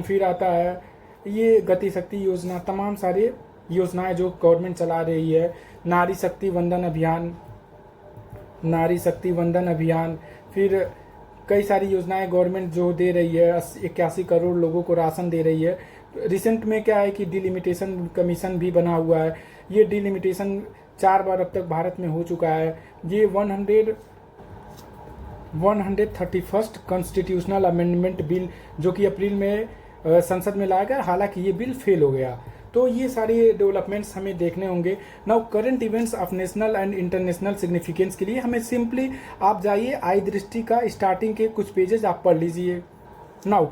फिर आता है ये गति शक्ति योजना, तमाम सारे योजनाएं जो गवर्नमेंट चला रही है। नारी शक्ति वंदन अभियान, नारी शक्ति वंदन अभियान, फिर कई सारी योजनाएं गवर्नमेंट जो दे रही है। 81 करोड़ लोगों को राशन दे रही है। रिसेंट में क्या है कि डिलिमिटेशन कमीशन भी बना हुआ है। ये डिलिमिटेशन 4 बार अब तक भारत में हो चुका है। ये 131st कॉन्स्टिट्यूशनल अमेंडमेंट बिल जो कि अप्रैल में संसद में लाया गया, हालांकि ये बिल फेल हो गया। तो ये सारे डेवलपमेंट्स हमें देखने होंगे। Now current events of national and international significance के लिए हमें सिंपली आप जाइए आई दृष्टि का स्टार्टिंग के कुछ पेजेस आप पढ़ लीजिए। नाउ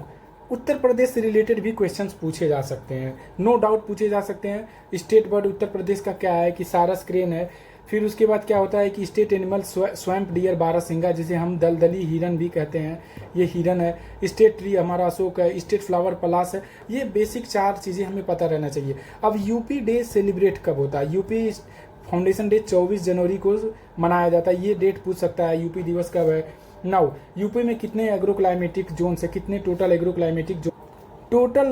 उत्तर प्रदेश से रिलेटेड भी क्वेश्चंस पूछे जा सकते हैं, नो डाउट पूछे जा सकते हैं। स्टेट बर्ड उत्तर प्रदेश का क्या है कि सारस क्रेन है। फिर उसके बाद क्या होता है कि स्टेट एनिमल स्वैम्प डियर बारहसिंगा, जिसे हम दलदली हिरन भी कहते हैं, ये हिरन है। स्टेट ट्री हमारा अशोक है। स्टेट फ्लावर पलाश है। ये बेसिक 4 चीज़ें हमें पता रहना चाहिए। अब यूपी डे सेलिब्रेट कब होता है? यूपी फाउंडेशन डे 24 जनवरी को मनाया जाता है। ये डेट पूछ सकता है यूपी दिवस कब है। नाउ यूपी में कितने एग्रो क्लाइमेटिक जोन है? कितने total agro climatic zone? Total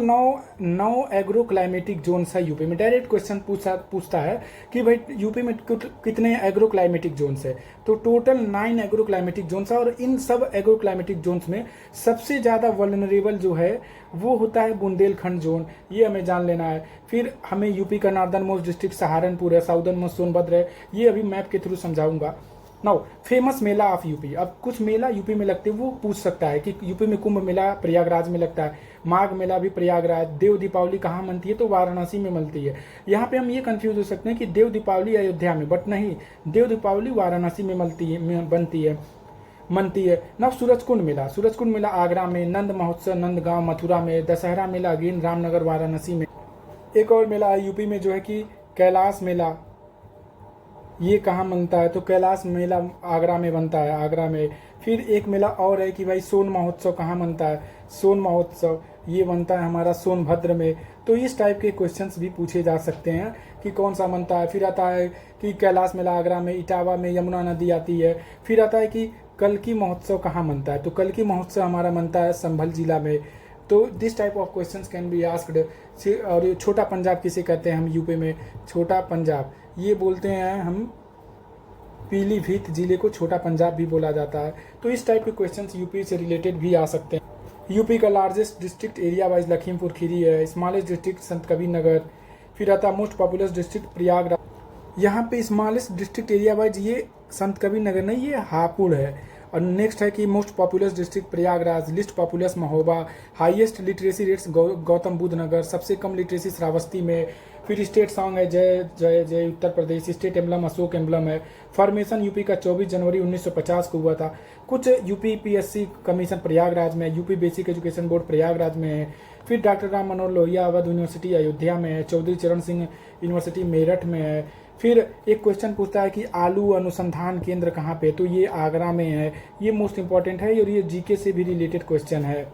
9 agro climatic zones है यूपी में। डायरेक्ट क्वेश्चन पूछता है कि भाई यूपी में कितने एग्रो क्लाइमेटिक जोन्स है? तो टोटल 9 एग्रो क्लाइमेटिक जोन्स है, और इन सब एग्रो क्लाइमेटिक जोन्स में सबसे ज़्यादा वल्नरेबल जो है वो होता है बुंदेलखंड जोन। ये हमें जान लेना है। फिर हमें यूपी का नॉर्दर्न मोस्ट डिस्ट्रिक्ट सहारनपुर है, साउदर्न मोस्ट सोनभद्र है। ये अभी मैप के थ्रू समझाऊंगा। Now famous Mela of UP. अब कुछ मेला यूपी में लगते हैं, वो पूछ सकता है कि यूपी में कुंभ मेला प्रयागराज में लगता है, माघ मेला भी प्रयागराज। देव दीपावली कहाँ मनती है? तो वाराणसी में मिलती है। यहाँ पे हम ये कंफ्यूज हो सकते हैं कि देव दीपावली अयोध्या में, बट नहीं, देव दीपावली वाराणसी में मनती है। नव सूरजकुंड मेला आगरा में, नंद महोत्सव नंदगांव मथुरा में, दशहरा मेला अगेन रामनगर वाराणसी में। एक और मेला है यूपी में जो है कि कैलाश मेला, ये कहाँ बनता है? तो कैलाश मेला आगरा में बनता है, आगरा में। फिर एक मेला और है कि भाई सोन महोत्सव कहाँ बनता है? सोन महोत्सव ये बनता है हमारा सोनभद्र में। तो इस टाइप के क्वेश्चंस भी पूछे जा सकते हैं कि कौन सा बनता है। फिर आता है कि कैलाश मेला आगरा में, इटावा में यमुना नदी आती है। फिर आता है कि कल्की महोत्सव कहाँ बनता है? तो कल्की महोत्सव हमारा बनता है संभल जिला में। तो this type of questions can be asked. और छोटा पंजाब किसे कहते हैं हम यूपी में? छोटा पंजाब ये बोलते हैं हम, पीलीभीत जिले को छोटा पंजाब भी बोला जाता है। तो इस टाइप के क्वेश्चंस यूपी से रिलेटेड भी आ सकते हैं। यूपी का largest district area wise Lakhimpur Kheri है, स्मॉलेस्ट डिस्ट्रिक्ट संत कबीर नगर। फिर आता मोस्ट पॉपुलस डिस्ट्रिक्ट प्रयागराज। यहाँ पे स्मॉलेस्ट डिस्ट्रिक्ट एरिया वाइज ये संत कबीर नगर नहीं, ये हापुड़ है। और नेक्स्ट है कि most populous district Prayagraj, least populous Mahoba, highest literacy rates Gautam Buddh Nagar, सबसे कम लिटरेसी श्रावस्ती में। फिर स्टेट सॉन्ग है जय जय जय Uttar Pradesh, state emblem Ashok emblem है। फॉर्मेशन यूपी का 24 जनवरी 1950 को हुआ था। कुछ यूपी पीएससी कमीशन प्रयागराज में, UP basic education board Prayagraj में है। फिर डॉक्टर राम मनोहर लोहिया अवध यूनिवर्सिटी अयोध्या में है, चौधरी चरण सिंह यूनिवर्सिटी मेरठ में है। फिर एक क्वेश्चन पूछता है कि आलू अनुसंधान केंद्र कहाँ पे? तो ये आगरा में है। ये मोस्ट इंपॉर्टेंट है और ये जीके से भी रिलेटेड क्वेश्चन है।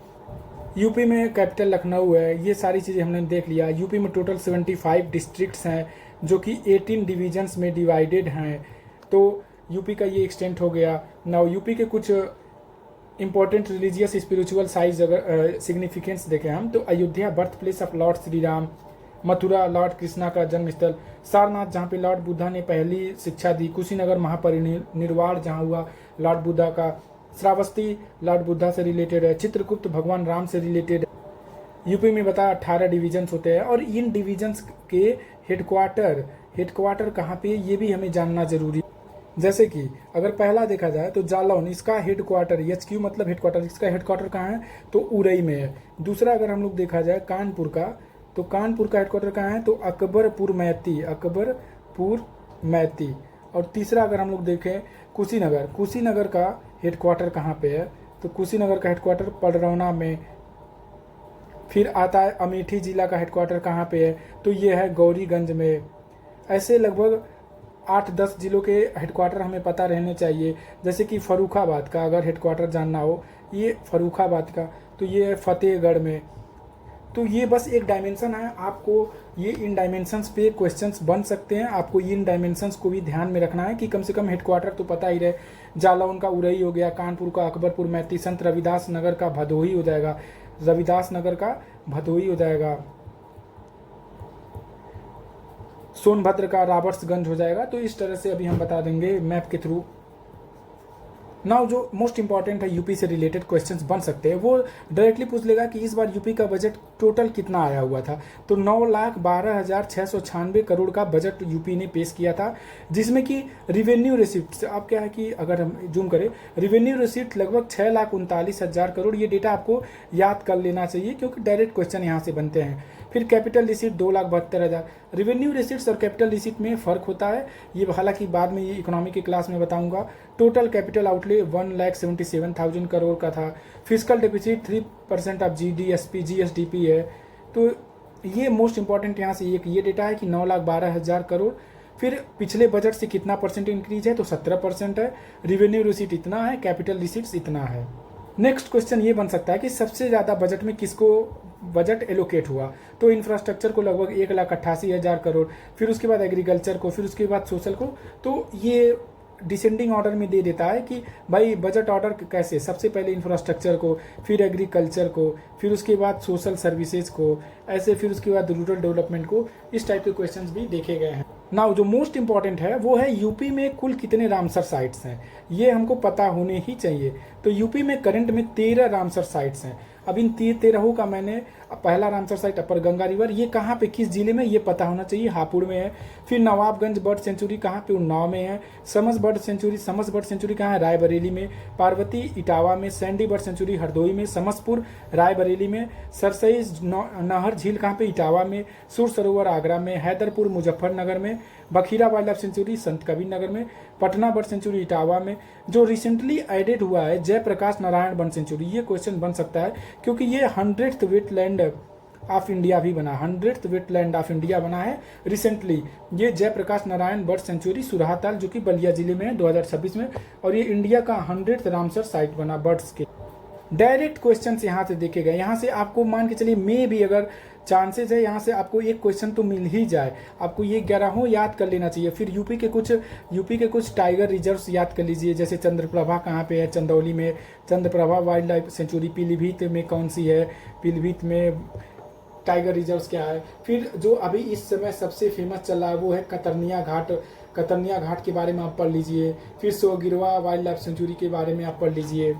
यूपी में कैपिटल लखनऊ है। ये सारी चीज़ें हमने देख लिया। यूपी में टोटल 75 डिस्ट्रिक्ट्स हैं जो कि 18 डिवीजन्स में डिवाइडेड हैं। तो यूपी का ये एक्सटेंट हो गया। नाउ यूपी के कुछ इंपॉर्टेंट रिलीजियस स्पिरिचुअल साइज अगर सिग्निफिकेंस देखें हम तो Ayodhya birth place of Lord Shri Ram, Mathura Lord Krishna का जन्मस्थल, सारनाथ जहाँ पे लॉर्ड बुद्धा ने पहली शिक्षा दी, कुशीनगर महापरिनिर्वाण जहाँ हुआ लॉर्ड बुद्धा का, श्रावस्ती लॉर्ड बुद्धा से रिलेटेड है, चित्रगुप्त भगवान राम से रिलेटेड है। यूपी में बता 18 डिवीजन्स होते हैं और इन डिवीजन्स के हेडक्वार्टर कहाँ पे ये भी हमें जानना जरूरी है। जैसे कि अगर पहला देखा जाए तो जालौन, इसका हेडक्वार्टर HQ मतलब हेडक्वार्टर, इसका हेडक्वार्टर कहाँ है तो उरई में है। दूसरा अगर हम लोग देखा जाए कानपुर का, तो कानपुर का हेडक्वार्टर कहाँ है तो अकबरपुर मैती। और तीसरा अगर हम लोग देखें कुशीनगर का हेडक्वार्टर कहाँ पे है तो कुशीनगर का हेडक्वार्टर पडरौना में। फिर आता है अमेठी जिला का हेडक्वार्टर कहाँ पे है तो ये है गौरीगंज में। ऐसे लगभग 8-10 जिलों के हेडक्वार्टर हमें पता रहने चाहिए। जैसे कि फर्रुखाबाद का अगर हेडक्वार्टर जानना हो, ये फर्रुखाबाद का तो ये है फतेहगढ़ में। तो ये बस एक डायमेंशन है, आपको ये इन डायमेंशंस पे क्वेश्चंस बन सकते हैं। आपको इन डायमेंशंस को भी ध्यान में रखना है कि कम से कम हेडक्वार्टर तो पता ही रहे। जालौन का उरई हो गया, कानपुर का अकबरपुर मैती, संत रविदास नगर का भदोही हो जाएगा, सोनभद्र का रॉबर्ट्सगंज हो जाएगा। तो इस तरह से अभी हम बता देंगे मैप के थ्रू। नाउ जो मोस्ट इंपॉर्टेंट है यूपी से रिलेटेड क्वेश्चंस बन सकते हैं, वो डायरेक्टली पूछ लेगा कि इस बार यूपी का बजट टोटल कितना आया हुआ था तो 9,12,696 करोड़ का बजट यूपी ने पेश किया था, जिसमें कि रिवेन्यू रिसिप्ट, अब क्या है कि अगर हम जूम करें रिवेन्यू रिसिप्ट लगभग 6,39,000 करोड़। ये डेटा आपको याद कर लेना चाहिए क्योंकि डायरेक्ट क्वेश्चन यहाँ से बनते हैं। फिर कैपिटल रिसिप्ट 2,72,000। रिवेन्यू रिसिप्ट्स और कैपिटल रिसिप्ट में फ़र्क होता है, ये हालांकि बाद में ये इकोनॉमी की क्लास में बताऊंगा। टोटल कैपिटल आउटले 1,77,000 करोड़ का था। फिजिकल डेफिसिट 3% ऑफ GSDP है। तो ये मोस्ट इंपॉर्टेंट यहाँ से एक ये डेटा है कि 9,12,000 करोड़। फिर पिछले बजट से कितना परसेंट इंक्रीज है तो 17% है। रिवेन्यू रिसीट इतना है, कैपिटल रिसीट्स इतना है। नेक्स्ट क्वेश्चन ये बन सकता है कि सबसे ज़्यादा बजट में किसको बजट एलोकेट हुआ तो इंफ्रास्ट्रक्चर को लगभग 1,88,000 करोड़, फिर उसके बाद एग्रीकल्चर को, फिर उसके बाद सोशल को। तो ये डिसेंडिंग ऑर्डर में दे देता है कि भाई बजट ऑर्डर कैसे, सबसे पहले इंफ्रास्ट्रक्चर को, फिर एग्रीकल्चर को, फिर उसके बाद सोशल सर्विसेज को, ऐसे फिर उसके बाद रूरल डेवलपमेंट को। इस टाइप के क्वेश्चंस भी देखे गए हैं। नाउ जो मोस्ट इंपॉर्टेंट है वो है यूपी में कुल कितने रामसर साइट्स हैं, ये हमको पता होने ही चाहिए। तो यूपी में करंट में 13 रामसर साइट्स हैं। अब इन 13 का मैंने पहला रामसर साइट अपर गंगा रिवर, ये कहाँ पे किस जिले में ये पता होना चाहिए, हापुड़ में है। फिर नवाबगंज बर्ड सेंचुरी कहाँ पे, उन्नाव में है। समस बर्ड सेंचुरी कहाँ है, रायबरेली में। पार्वती इटावा में। सैंडी बर्ड सेंचुरी हरदोई में। समसपुर रायबरेली में। सरसई नहर झील कहाँ पे, इटावा में। सुर सरोवर आगरा में। हैदरपुर मुजफ्फरनगर में। बखीरा वाइल्ड लाइफ सेंचुरी संत कबीर नगर में। पटना बर्ड सेंचुरी इटावा में। जो रिसेंटली एडेड हुआ है जयप्रकाश नारायण बर्ड सेंचुरी, ये क्वेश्चन बन सकता है क्योंकि ये 100th वेटलैंड ऑफ इंडिया भी बना, 100th वेटलैंड ऑफ इंडिया बना है रिसेंटली। ये जयप्रकाश नारायण बर्ड सेंचुरी सुरहाताल जो कि बलिया जिले में है 2026 में, और ये इंडिया का 100th रामसर साइट बना बर्ड्स के। डायरेक्ट क्वेश्चंस यहाँ से देखे गए। यहाँ से आपको मान के चलिए मे भी अगर चांसेस है यहाँ से आपको एक क्वेश्चन तो मिल ही जाए। आपको ये 11 याद कर लेना चाहिए। फिर यूपी के कुछ टाइगर रिजर्व्स याद कर लीजिए, जैसे चंद्रप्रभा कहाँ पे है, चंदौली में। Chandraprabha wild life sanctuary Pilibhit में कौन सी है, पीलीभीत में टाइगर रिजर्व्स क्या है। फिर जो अभी इस समय सबसे फेमस चल रहा है वो है कतरनिया घाट के बारे में आप पढ़ लीजिए। फिर सोगिरवा वाइल्ड लाइफ सेंचुरी के बारे में आप पढ़ लीजिए।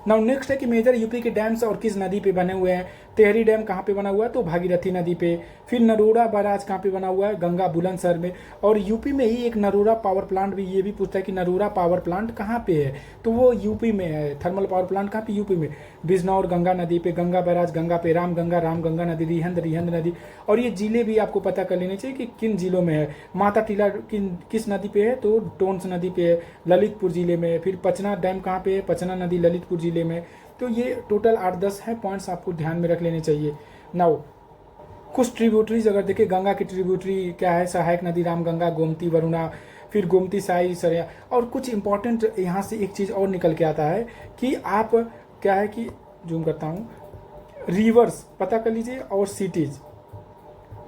नाउ नेक्स्ट है कि मेजर यूपी के डैम्स और किस नदी पे बने हुए हैं। टेहरी डैम कहाँ पे बना हुआ है तो भागीरथी नदी पे। फिर नरोड़ा बैराज कहाँ पे बना हुआ है, गंगा बुलंदशहर में। और यूपी में ही एक नरोड़ा पावर प्लांट भी, ये भी पूछता है कि नरोड़ा पावर प्लांट कहाँ पे है तो वो यूपी में है। थर्मल पावर प्लांट कहाँ पे, यूपी में। बिजनौर गंगा नदी पे। गंगा बैराज गंगा पे। रामगंगा नदी, रिहंद नदी। और ये जिले भी आपको पता कर लेने चाहिए कि किन जिलों में है। माता टीला किस नदी पे है तो टोंस नदी पे है, ललितपुर जिले में। फिर पचना डैम कहाँ पे है, पचना नदी ललितपुर जिले में। तो ये टोटल 8-10 है पॉइंट्स आपको ध्यान में रख लेने चाहिए। नाउ कुछ ट्रिब्यूटरीज अगर देखें, गंगा की ट्रिब्यूटरी क्या है, सहायक नदी रामगंगा, गोमती, वरुणा, फिर गोमती, साई, सरया। और कुछ इंपॉर्टेंट यहाँ से एक चीज़ और निकल के आता है कि आप क्या है कि जूम करता हूँ, रिवर्स पता कर लीजिए और सिटीज,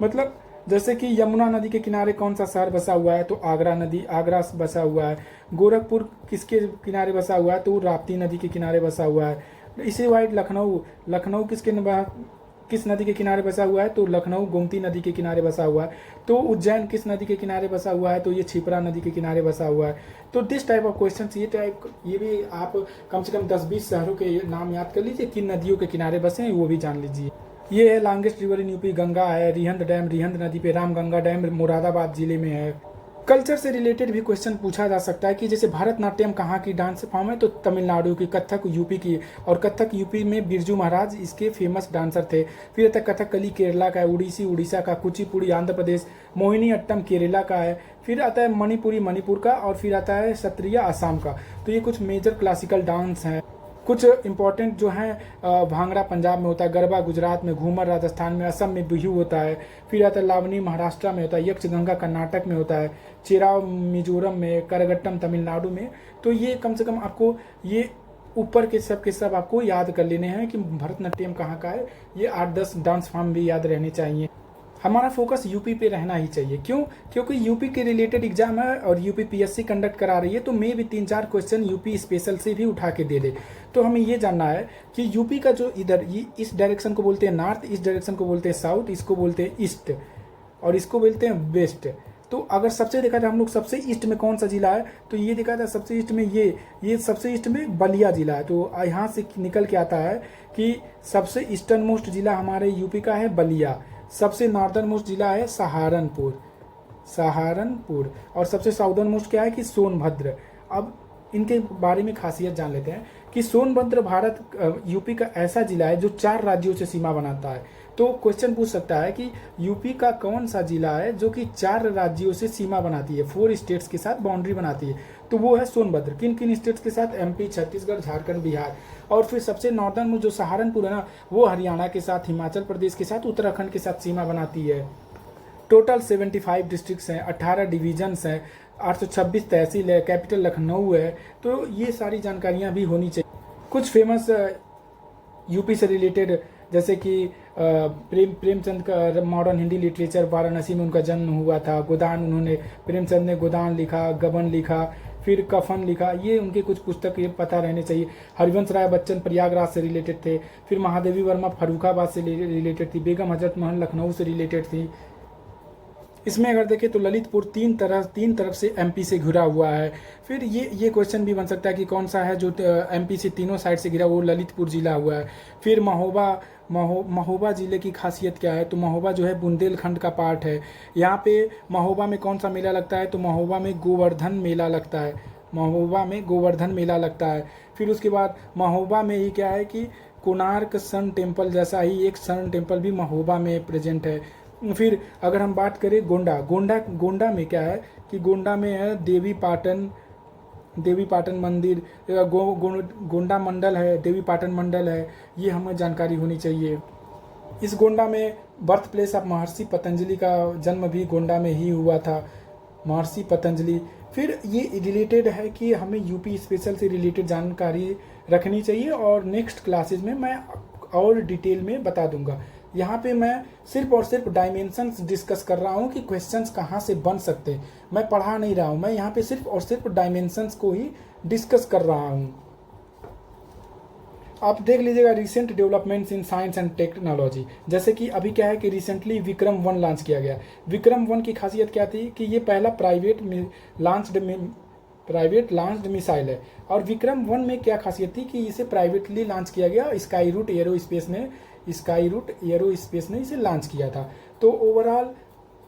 मतलब जैसे कि यमुना नदी के किनारे कौन सा शहर बसा हुआ है, तो आगरा बसा हुआ है। गोरखपुर किसके किनारे बसा हुआ है, तो राप्ती नदी के किनारे बसा हुआ है। इसी वाइट लखनऊ किस नदी के किनारे बसा हुआ है, तो लखनऊ गोमती नदी के किनारे बसा हुआ है। तो उज्जैन किस नदी के किनारे बसा हुआ है, तो ये क्षिप्रा नदी के किनारे बसा हुआ है। तो दिस टाइप ऑफ क्वेश्चन, ये भी आप कम से कम 10-20 शहरों के नाम याद कर लीजिए, किन नदियों के किनारे बसे हैं वो भी जान लीजिए। ये है longest river in UP, Ganga है। रिहंद डैम रिहंद नदी पे, रामगंगा डैम मुरादाबाद जिले में है। कल्चर से रिलेटेड भी क्वेश्चन पूछा जा सकता है कि जैसे भरतनाट्यम कहाँ की डांस फॉर्म है, तो तमिलनाडु की। कथक यूपी की, और कथक यूपी में बिरजू महाराज इसके फेमस डांसर थे। फिर आता है कथकली केरला का है, उड़ीसी उड़ीसा का, कुचिपुड़ी आंध्र प्रदेश, मोहिनी अट्टम केरला का है। फिर आता है मणिपुरी मणिपुर का, और फिर आता है सत्रिया असम का। तो ये कुछ मेजर क्लासिकल डांस हैं। कुछ इंपॉर्टेंट जो है, भांगड़ा पंजाब में होता है, गरबा गुजरात में, घूमर राजस्थान में, असम में बिहू होता है। फिर आता है लावनी महाराष्ट्र में होता है, यक्षगंगा कर्नाटक में होता है, चेराव मिजोरम में, करगट्टम तमिलनाडु में। तो ये कम से कम आपको ये ऊपर के सब आपको याद कर लेने हैं कि भरतनाट्यम कहाँ का है। ये 8-10 डांस फॉर्म भी याद रहने चाहिए। हमारा फोकस यूपी पे रहना ही चाहिए। क्यों? क्योंकि यूपी के रिलेटेड एग्जाम है और यूपी पीएससी कंडक्ट करा रही है, तो मैं भी 3-4 क्वेश्चन यूपी स्पेशल से भी उठा के दे दे। तो हमें ये जानना है कि यूपी का जो इधर इस डायरेक्शन को बोलते हैं नॉर्थ, इस डायरेक्शन को बोलते हैं साउथ, इसको बोलते हैं ईस्ट, और इसको बोलते हैं वेस्ट। तो अगर सबसे देखा जाए हम लोग सबसे ईस्ट में कौन सा जिला है, तो ये देखा जाए सबसे ईस्ट में ये सबसे ईस्ट में बलिया जिला है। तो यहाँ से निकल के आता है कि सबसे ईस्टर्न मोस्ट जिला हमारे यूपी का है बलिया, सबसे नॉर्दर्न मोस्ट जिला है सहारनपुर, और सबसे साउदर्न मोस्ट क्या है कि सोनभद्र। अब इनके बारे में खासियत जान लेते हैं कि सोनभद्र भारत यूपी का ऐसा जिला है जो 4 राज्यों से सीमा बनाता है। तो क्वेश्चन पूछ सकता है कि यूपी का कौन सा जिला है जो कि 4 राज्यों से सीमा बनाती है, 4 स्टेट्स के साथ बाउंड्री बनाती है, तो वो है सोनभद्र। किन किन स्टेट्स के साथ? एमपी, छत्तीसगढ़, झारखंड, बिहार। और फिर सबसे नॉर्दर्न में जो सहारनपुर है ना, वो हरियाणा के साथ, हिमाचल प्रदेश के साथ, उत्तराखंड के साथ सीमा बनाती है। टोटल 75 डिस्ट्रिक्ट्स हैं, 18 डिवीजन्स हैं, 826 तहसील है, कैपिटल लखनऊ है। तो ये सारी जानकारियाँ भी होनी चाहिए। कुछ फेमस यूपी से रिलेटेड, जैसे कि प्रेमचंद का मॉडर्न हिंदी लिटरेचर, वाराणसी में उनका जन्म हुआ था। गोदान, प्रेमचंद ने गोदान लिखा, गबन लिखा, फिर कफन लिखा। ये उनके कुछ पुस्तक ये पता रहने चाहिए। हरिवंश राय बच्चन प्रयागराज से रिलेटेड थे। फिर महादेवी वर्मा फर्रुखाबाद से रिलेटेड थी। बेगम हजरत महल लखनऊ से रिलेटेड थी। इसमें अगर देखें तो ललितपुर तीन तरफ से एमपी से घिरा हुआ है। फिर ये क्वेश्चन भी बन सकता है कि कौन सा है जो एमपी से तीनों साइड से घिरा, वो ललितपुर जिला हुआ है। फिर महोबा जिले की खासियत क्या है, तो महोबा जो है बुंदेलखंड का पार्ट है। यहाँ पे महोबा में कौन सा मेला लगता है, तो महोबा में गोवर्धन मेला लगता है। फिर उसके बाद महोबा में ही क्या है कि कोणार्क सन टेम्पल जैसा ही एक सन टेम्पल भी महोबा में प्रेजेंट है। फिर अगर हम बात करें गोंडा में क्या है कि गोंडा में है देवी पाटन मंदिर, गोंडा मंडल है, देवी पाटन मंडल है। ये हमें जानकारी होनी चाहिए। इस गोंडा में बर्थ प्लेस ऑफ महर्षि पतंजलि का जन्म भी गोंडा में ही हुआ था, महर्षि पतंजलि। फिर ये रिलेटेड है कि हमें यूपी स्पेशल से रिलेटेड जानकारी रखनी चाहिए, और नेक्स्ट क्लासेज में मैं और डिटेल में बता दूंगा। यहाँ पे मैं सिर्फ और सिर्फ डायमेंशंस डिस्कस कर रहा हूँ कि क्वेश्चंस कहाँ से बन सकते हैं। मैं पढ़ा नहीं रहा हूँ, मैं यहाँ पे सिर्फ और सिर्फ डायमेंशंस को ही डिस्कस कर रहा हूँ। आप देख लीजिएगा recent developments in science and technology. जैसे कि अभी क्या है कि रिसेंटली विक्रम 1 लॉन्च किया गया। विक्रम 1 की खासियत क्या थी कि ये पहला प्राइवेट लॉन्च्ड मिसाइल है। और विक्रम 1 में क्या खासियत थी कि इसे प्राइवेटली लॉन्च किया गया, स्काईरूट एरोस्पेस ने इसे लॉन्च किया था। तो ओवरऑल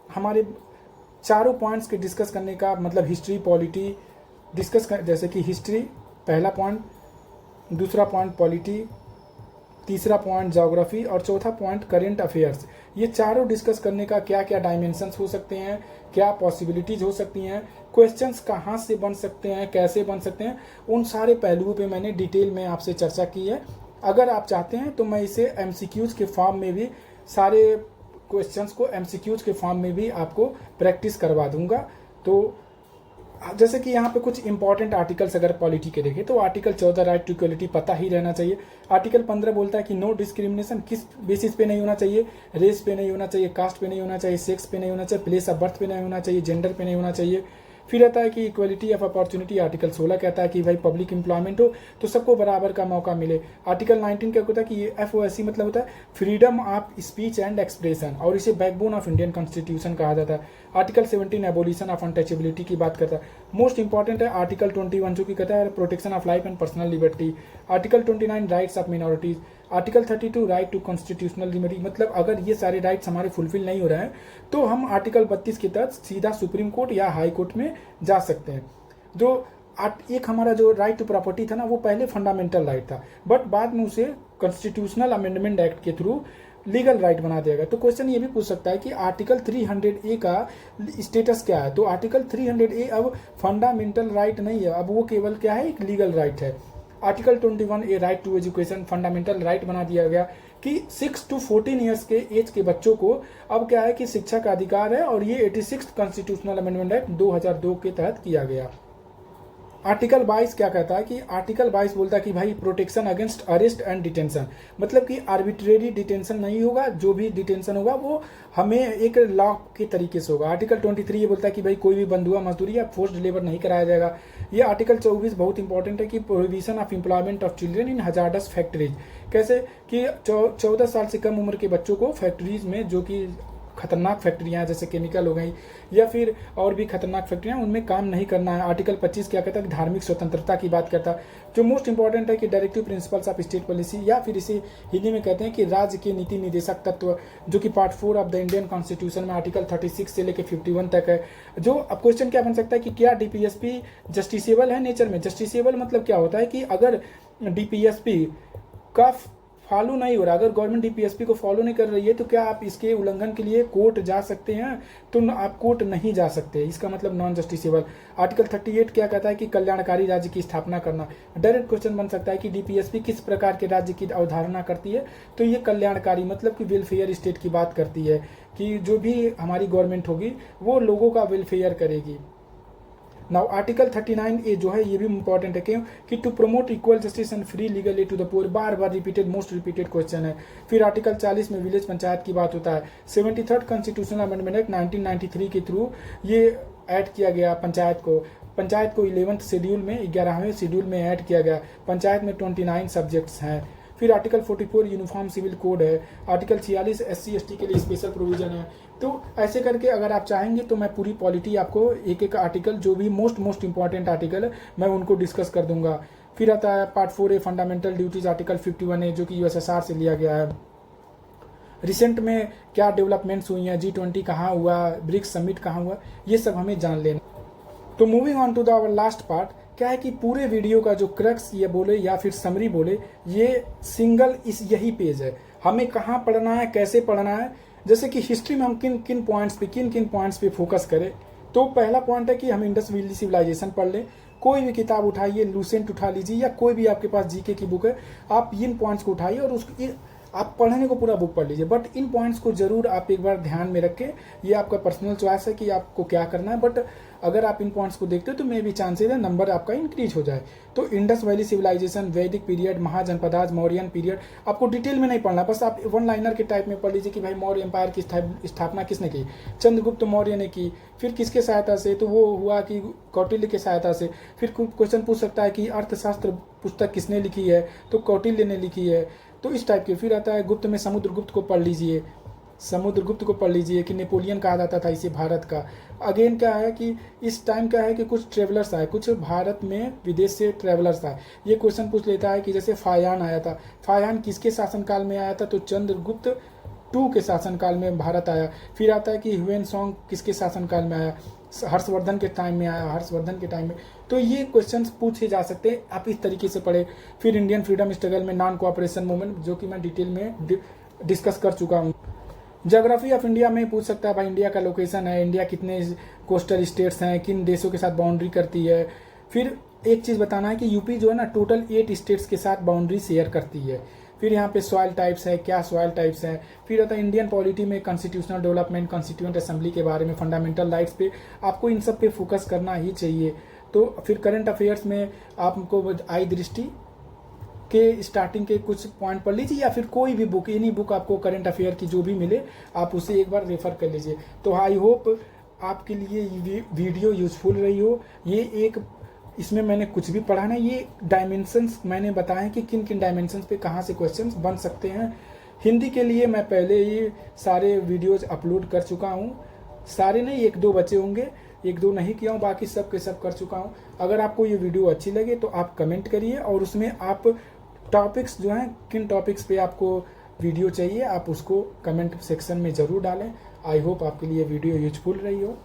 हमारे चारों पॉइंट्स के डिस्कस करने का मतलब हिस्ट्री, पॉलिटी डिस्कस कर, जैसे कि हिस्ट्री पहला पॉइंट, दूसरा पॉइंट पॉलिटी, तीसरा पॉइंट ज्योग्राफी, और चौथा पॉइंट करेंट अफेयर्स। ये चारों डिस्कस करने का क्या क्या डायमेंशंस हो सकते हैं, क्या पॉसिबिलिटीज हो सकती हैं, क्वेश्चंस कहाँ से बन सकते हैं, कैसे बन सकते हैं, उन सारे पहलुओं पे मैंने डिटेल में आपसे चर्चा की है। अगर आप चाहते हैं तो मैं इसे एमसीक्यूज के फॉर्म में भी, सारे क्वेश्चंस को एमसीक्यूज के फॉर्म में भी आपको प्रैक्टिस करवा दूंगा। तो जैसे कि यहाँ पे कुछ इंपॉर्टेंट आर्टिकल्स अगर पॉलिटी के देखें तो आर्टिकल 14 राइट टू इक्वलिटी पता ही रहना चाहिए। आर्टिकल 15 बोलता है कि नो डिस्क्रिमिनेशन, किस बेसिस पे नहीं होना चाहिए, रेस पे नहीं होना चाहिए, कास्ट पे नहीं होना चाहिए, सेक्स पे नहीं होना चाहिए, प्लेस ऑफ बर्थ पे नहीं होना चाहिए, जेंडर पे नहीं होना चाहिए। फिर आता है कि इक्वलिटी ऑफ अपॉर्चुनिटी, आर्टिकल 16 कहता है कि भाई पब्लिक एम्प्लॉयमेंट हो तो सबको बराबर का मौका मिले। आर्टिकल 19 क्या होता है कि FOSC मतलब होता है freedom of speech and expression, और इसे बैकबोन ऑफ इंडियन कॉन्स्टिट्यूशन कहा जाता है। आर्टिकल 17 एबोलिशन ऑफ अनटचेबिलिटी की बात करता है। मोस्ट इंपॉर्टेंट है आर्टिकल 21 जो कि कहता है protection of life and personal liberty. Article 29 rights of minorities. Article 32 right to constitutional liberty, मतलब अगर ये सारे राइट्स हमारे फुलफिल नहीं हो रहे हैं तो हम आर्टिकल 32 के तहत सीधा सुप्रीम कोर्ट या हाई कोर्ट में जा सकते हैं। जो एक हमारा जो राइट टू प्रॉपर्टी था ना, वो पहले फंडामेंटल राइट था, बट बाद में उसे कॉन्स्टिट्यूशनल अमेंडमेंट एक्ट के थ्रू लीगल राइट बना दिया गया। तो क्वेश्चन ये भी पूछ सकता है कि आर्टिकल 300A का स्टेटस क्या है। तो आर्टिकल 300A अब फंडामेंटल राइट नहीं है, अब वो केवल क्या है, एक लीगल राइट है। Article 21A right to education fundamental right बना दिया गया कि 6 to 14 ईयर्स के एज के बच्चों को अब क्या है कि शिक्षा का अधिकार है, और ये 86 कॉन्स्टिट्यूशनल अमेंडमेंट एक्ट 2002 के तहत किया गया। आर्टिकल 22 क्या कहता है कि आर्टिकल 22 बोलता है कि भाई protection against arrest and detention, मतलब कि आर्बिट्रेरी डिटेंशन नहीं होगा, जो भी डिटेंशन होगा वो हमें एक लॉ के तरीके से होगा। आर्टिकल 23 ये बोलता है कि भाई कोई भी बंधुआ मजदूरी या फोर्स्ड लेबर नहीं कराया जाएगा। ये आर्टिकल 24 बहुत इंपॉर्टेंट है कि prohibition of employment of children in hazardous factories, कैसे कि 14 साल से कम उम्र के बच्चों को फैक्ट्रीज में जो कि खतरनाक फैक्ट्रियां जैसे केमिकल हो गई या फिर और भी खतरनाक फैक्ट्रियां, उनमें काम नहीं करना है। आर्टिकल 25 क्या कहता है कि धार्मिक स्वतंत्रता की बात करता है। जो मोस्ट इंपॉर्टेंट है कि directive principles of state policy, या फिर इसे हिंदी में कहते हैं कि राज्य के नीति निर्देशक तत्व, जो कि part 4 of the Indian constitution में आर्टिकल 36 से लेकर 51 तक है। जो अब क्वेश्चन क्या बन सकता है कि क्या DPSP जस्टिसेबल है नेचर में। जस्टिसेबल मतलब क्या होता है कि अगर DPSP का फॉलो नहीं हो रहा, अगर गवर्नमेंट DPSP को फॉलो नहीं कर रही है तो क्या आप इसके उल्लंघन के लिए कोर्ट जा सकते हैं, तो आप कोर्ट नहीं जा सकते, इसका मतलब नॉन जस्टिसेबल। आर्टिकल 38 क्या कहता है कि कल्याणकारी राज्य की स्थापना करना। डायरेक्ट क्वेश्चन बन सकता है कि DPSP किस प्रकार के राज्य की अवधारणा करती है, तो ये कल्याणकारी मतलब कि वेलफेयर स्टेट की बात करती है, कि जो भी हमारी गवर्नमेंट होगी वो लोगों का वेलफेयर करेगी। नाउ आर्टिकल 39A जो है ये भी इंपॉर्टेंट है, क्यों कि to promote equal justice and free legal aid to the poor, बार बार रिपीटेड, मोस्ट रिपीटेड क्वेश्चन है। फिर आर्टिकल 40 में विलेज पंचायत की बात होता है। 73rd कॉन्स्टिट्यूशनल अमेंडमेंट एक्ट 1993 के थ्रू ये ऐड किया गया पंचायत को 11th शेड्यूल में 11वें शेड्यूल में ऐड किया गया। पंचायत में 29 सब्जेक्ट्स हैं। फिर आर्टिकल 44 यूनिफॉर्म सिविल कोड है। आर्टिकल 46 SC/ST के लिए स्पेशल प्रोविजन है। तो ऐसे करके अगर आप चाहेंगे तो मैं पूरी पॉलिटी आपको एक एक आर्टिकल, जो भी मोस्ट इंपॉर्टेंट आर्टिकल है, मैं उनको डिस्कस कर दूंगा। फिर आता है part 4A fundamental duties, article 51A जो कि USSR से लिया गया है। रिसेंट में क्या डेवलपमेंट्स हुई हैं, G20 कहाँ हुआ, ब्रिक्स समिट कहाँ हुआ, ये सब हमें जान लेना। तो moving on to the our last part, क्या है कि पूरे वीडियो का जो क्रक्स ये बोले या फिर समरी बोले, ये सिंगल यही पेज है। हमें कहाँ पढ़ना है, कैसे पढ़ना है। जैसे कि हिस्ट्री में हम किन किन पॉइंट्स पे फोकस करें, तो पहला पॉइंट है कि हम इंडस वैली सिविलाइजेशन पढ़ लें। कोई भी किताब उठाइए, लूसेंट उठा लीजिए या कोई भी आपके पास जीके की बुक है, आप इन पॉइंट्स को उठाइए और उसको आप पढ़ने को पूरा बुक पढ़ लीजिए, बट इन पॉइंट्स को जरूर आप एक बार ध्यान में रखें। ये आपका पर्सनल चॉइस है कि आपको क्या करना है, बट अगर आप इन पॉइंट्स को देखते हो तो मे भी चांसेस है नंबर आपका इंक्रीज हो जाए। तो इंडस वैली सिविलाइजेशन, वैदिक पीरियड, महाजनपदाज, मौर्यन पीरियड, आपको डिटेल में नहीं पढ़ना, बस आप वन लाइनर के टाइप में पढ़ लीजिए कि भाई मौर्य एम्पायर की स्थापना किसने की, चंद्रगुप्त मौर्य ने की। फिर किसके सहायता से, तो वो हुआ कि कौटिल्य के सहायता से। फिर क्वेश्चन पूछ सकता है कि अर्थशास्त्र पुस्तक किसने लिखी है, तो कौटिल्य ने लिखी है, तो इस टाइप के। फिर आता है गुप्त में समुद्रगुप्त को पढ़ लीजिए, कि नेपोलियन कहा जाता था इसे भारत का। अगेन क्या है कि इस टाइम क्या है कि कुछ ट्रेवलर्स आए, कुछ भारत में विदेश से ट्रेवलर्स आए। ये क्वेश्चन पूछ लेता है कि जैसे फायान आया था, फायान किसके शासनकाल में आया था, तो चंद्रगुप्त 2 के शासनकाल में भारत आया। फिर आता है कि ह्यूएनसांग किसके शासनकाल में आया, हर्षवर्धन के टाइम में आया, हर्षवर्धन के टाइम में। तो ये क्वेश्चंस पूछे जा सकते हैं, आप इस तरीके से पढ़े। फिर इंडियन फ्रीडम स्ट्रगल में नॉन कोऑपरेशन मूवमेंट, जो कि मैं डिटेल में डिस्कस कर चुका हूँ। ज्योग्राफी ऑफ इंडिया में पूछ सकता है भाई इंडिया का लोकेशन है, इंडिया कितने कोस्टल स्टेट्स हैं, किन देशों के साथ बाउंड्री करती है। फिर एक चीज़ बताना है कि यूपी जो है ना टोटल 8 स्टेट्स के साथ बाउंड्री शेयर करती है। फिर यहाँ पे सॉइल टाइप्स है, क्या सॉइल टाइप्स है। फिर होता है इंडियन पॉलिटी में कॉन्स्टिट्यूशनल डेवलपमेंट, कॉन्स्टिट्यूएंट असेंबली के बारे में, फंडामेंटल राइट्स पे आपको इन सब पे फोकस करना ही चाहिए। तो फिर करंट अफेयर्स में आपको आई दृष्टि के स्टार्टिंग के कुछ पॉइंट पढ़ लीजिए, या फिर कोई भी बुक, एनी बुक आपको करंट अफेयर की जो भी मिले आप उसे एक बार रेफर कर लीजिए। तो आई होप आपके लिए ये वीडियो यूजफुल रही हो। ये एक, इसमें मैंने कुछ भी पढ़ा ना, ये डायमेंशंस मैंने बताए कि किन किन डायमेंशंस पे कहाँ से क्वेश्चंस बन सकते हैं। हिंदी के लिए मैं पहले ही सारे वीडियोज अपलोड कर चुका हूँ, सारे नहीं, 1-2 बचे होंगे, 1-2 नहीं किया हूँ, बाकी सब के सब कर चुका हूँ। अगर आपको ये वीडियो अच्छी लगे तो आप कमेंट करिए, और उसमें आप टॉपिक्स जो हैं, किन टॉपिक्स पे आपको वीडियो चाहिए आप उसको कमेंट सेक्शन में ज़रूर डालें। आई होप आपके लिए वीडियो यूजफुल रही हो।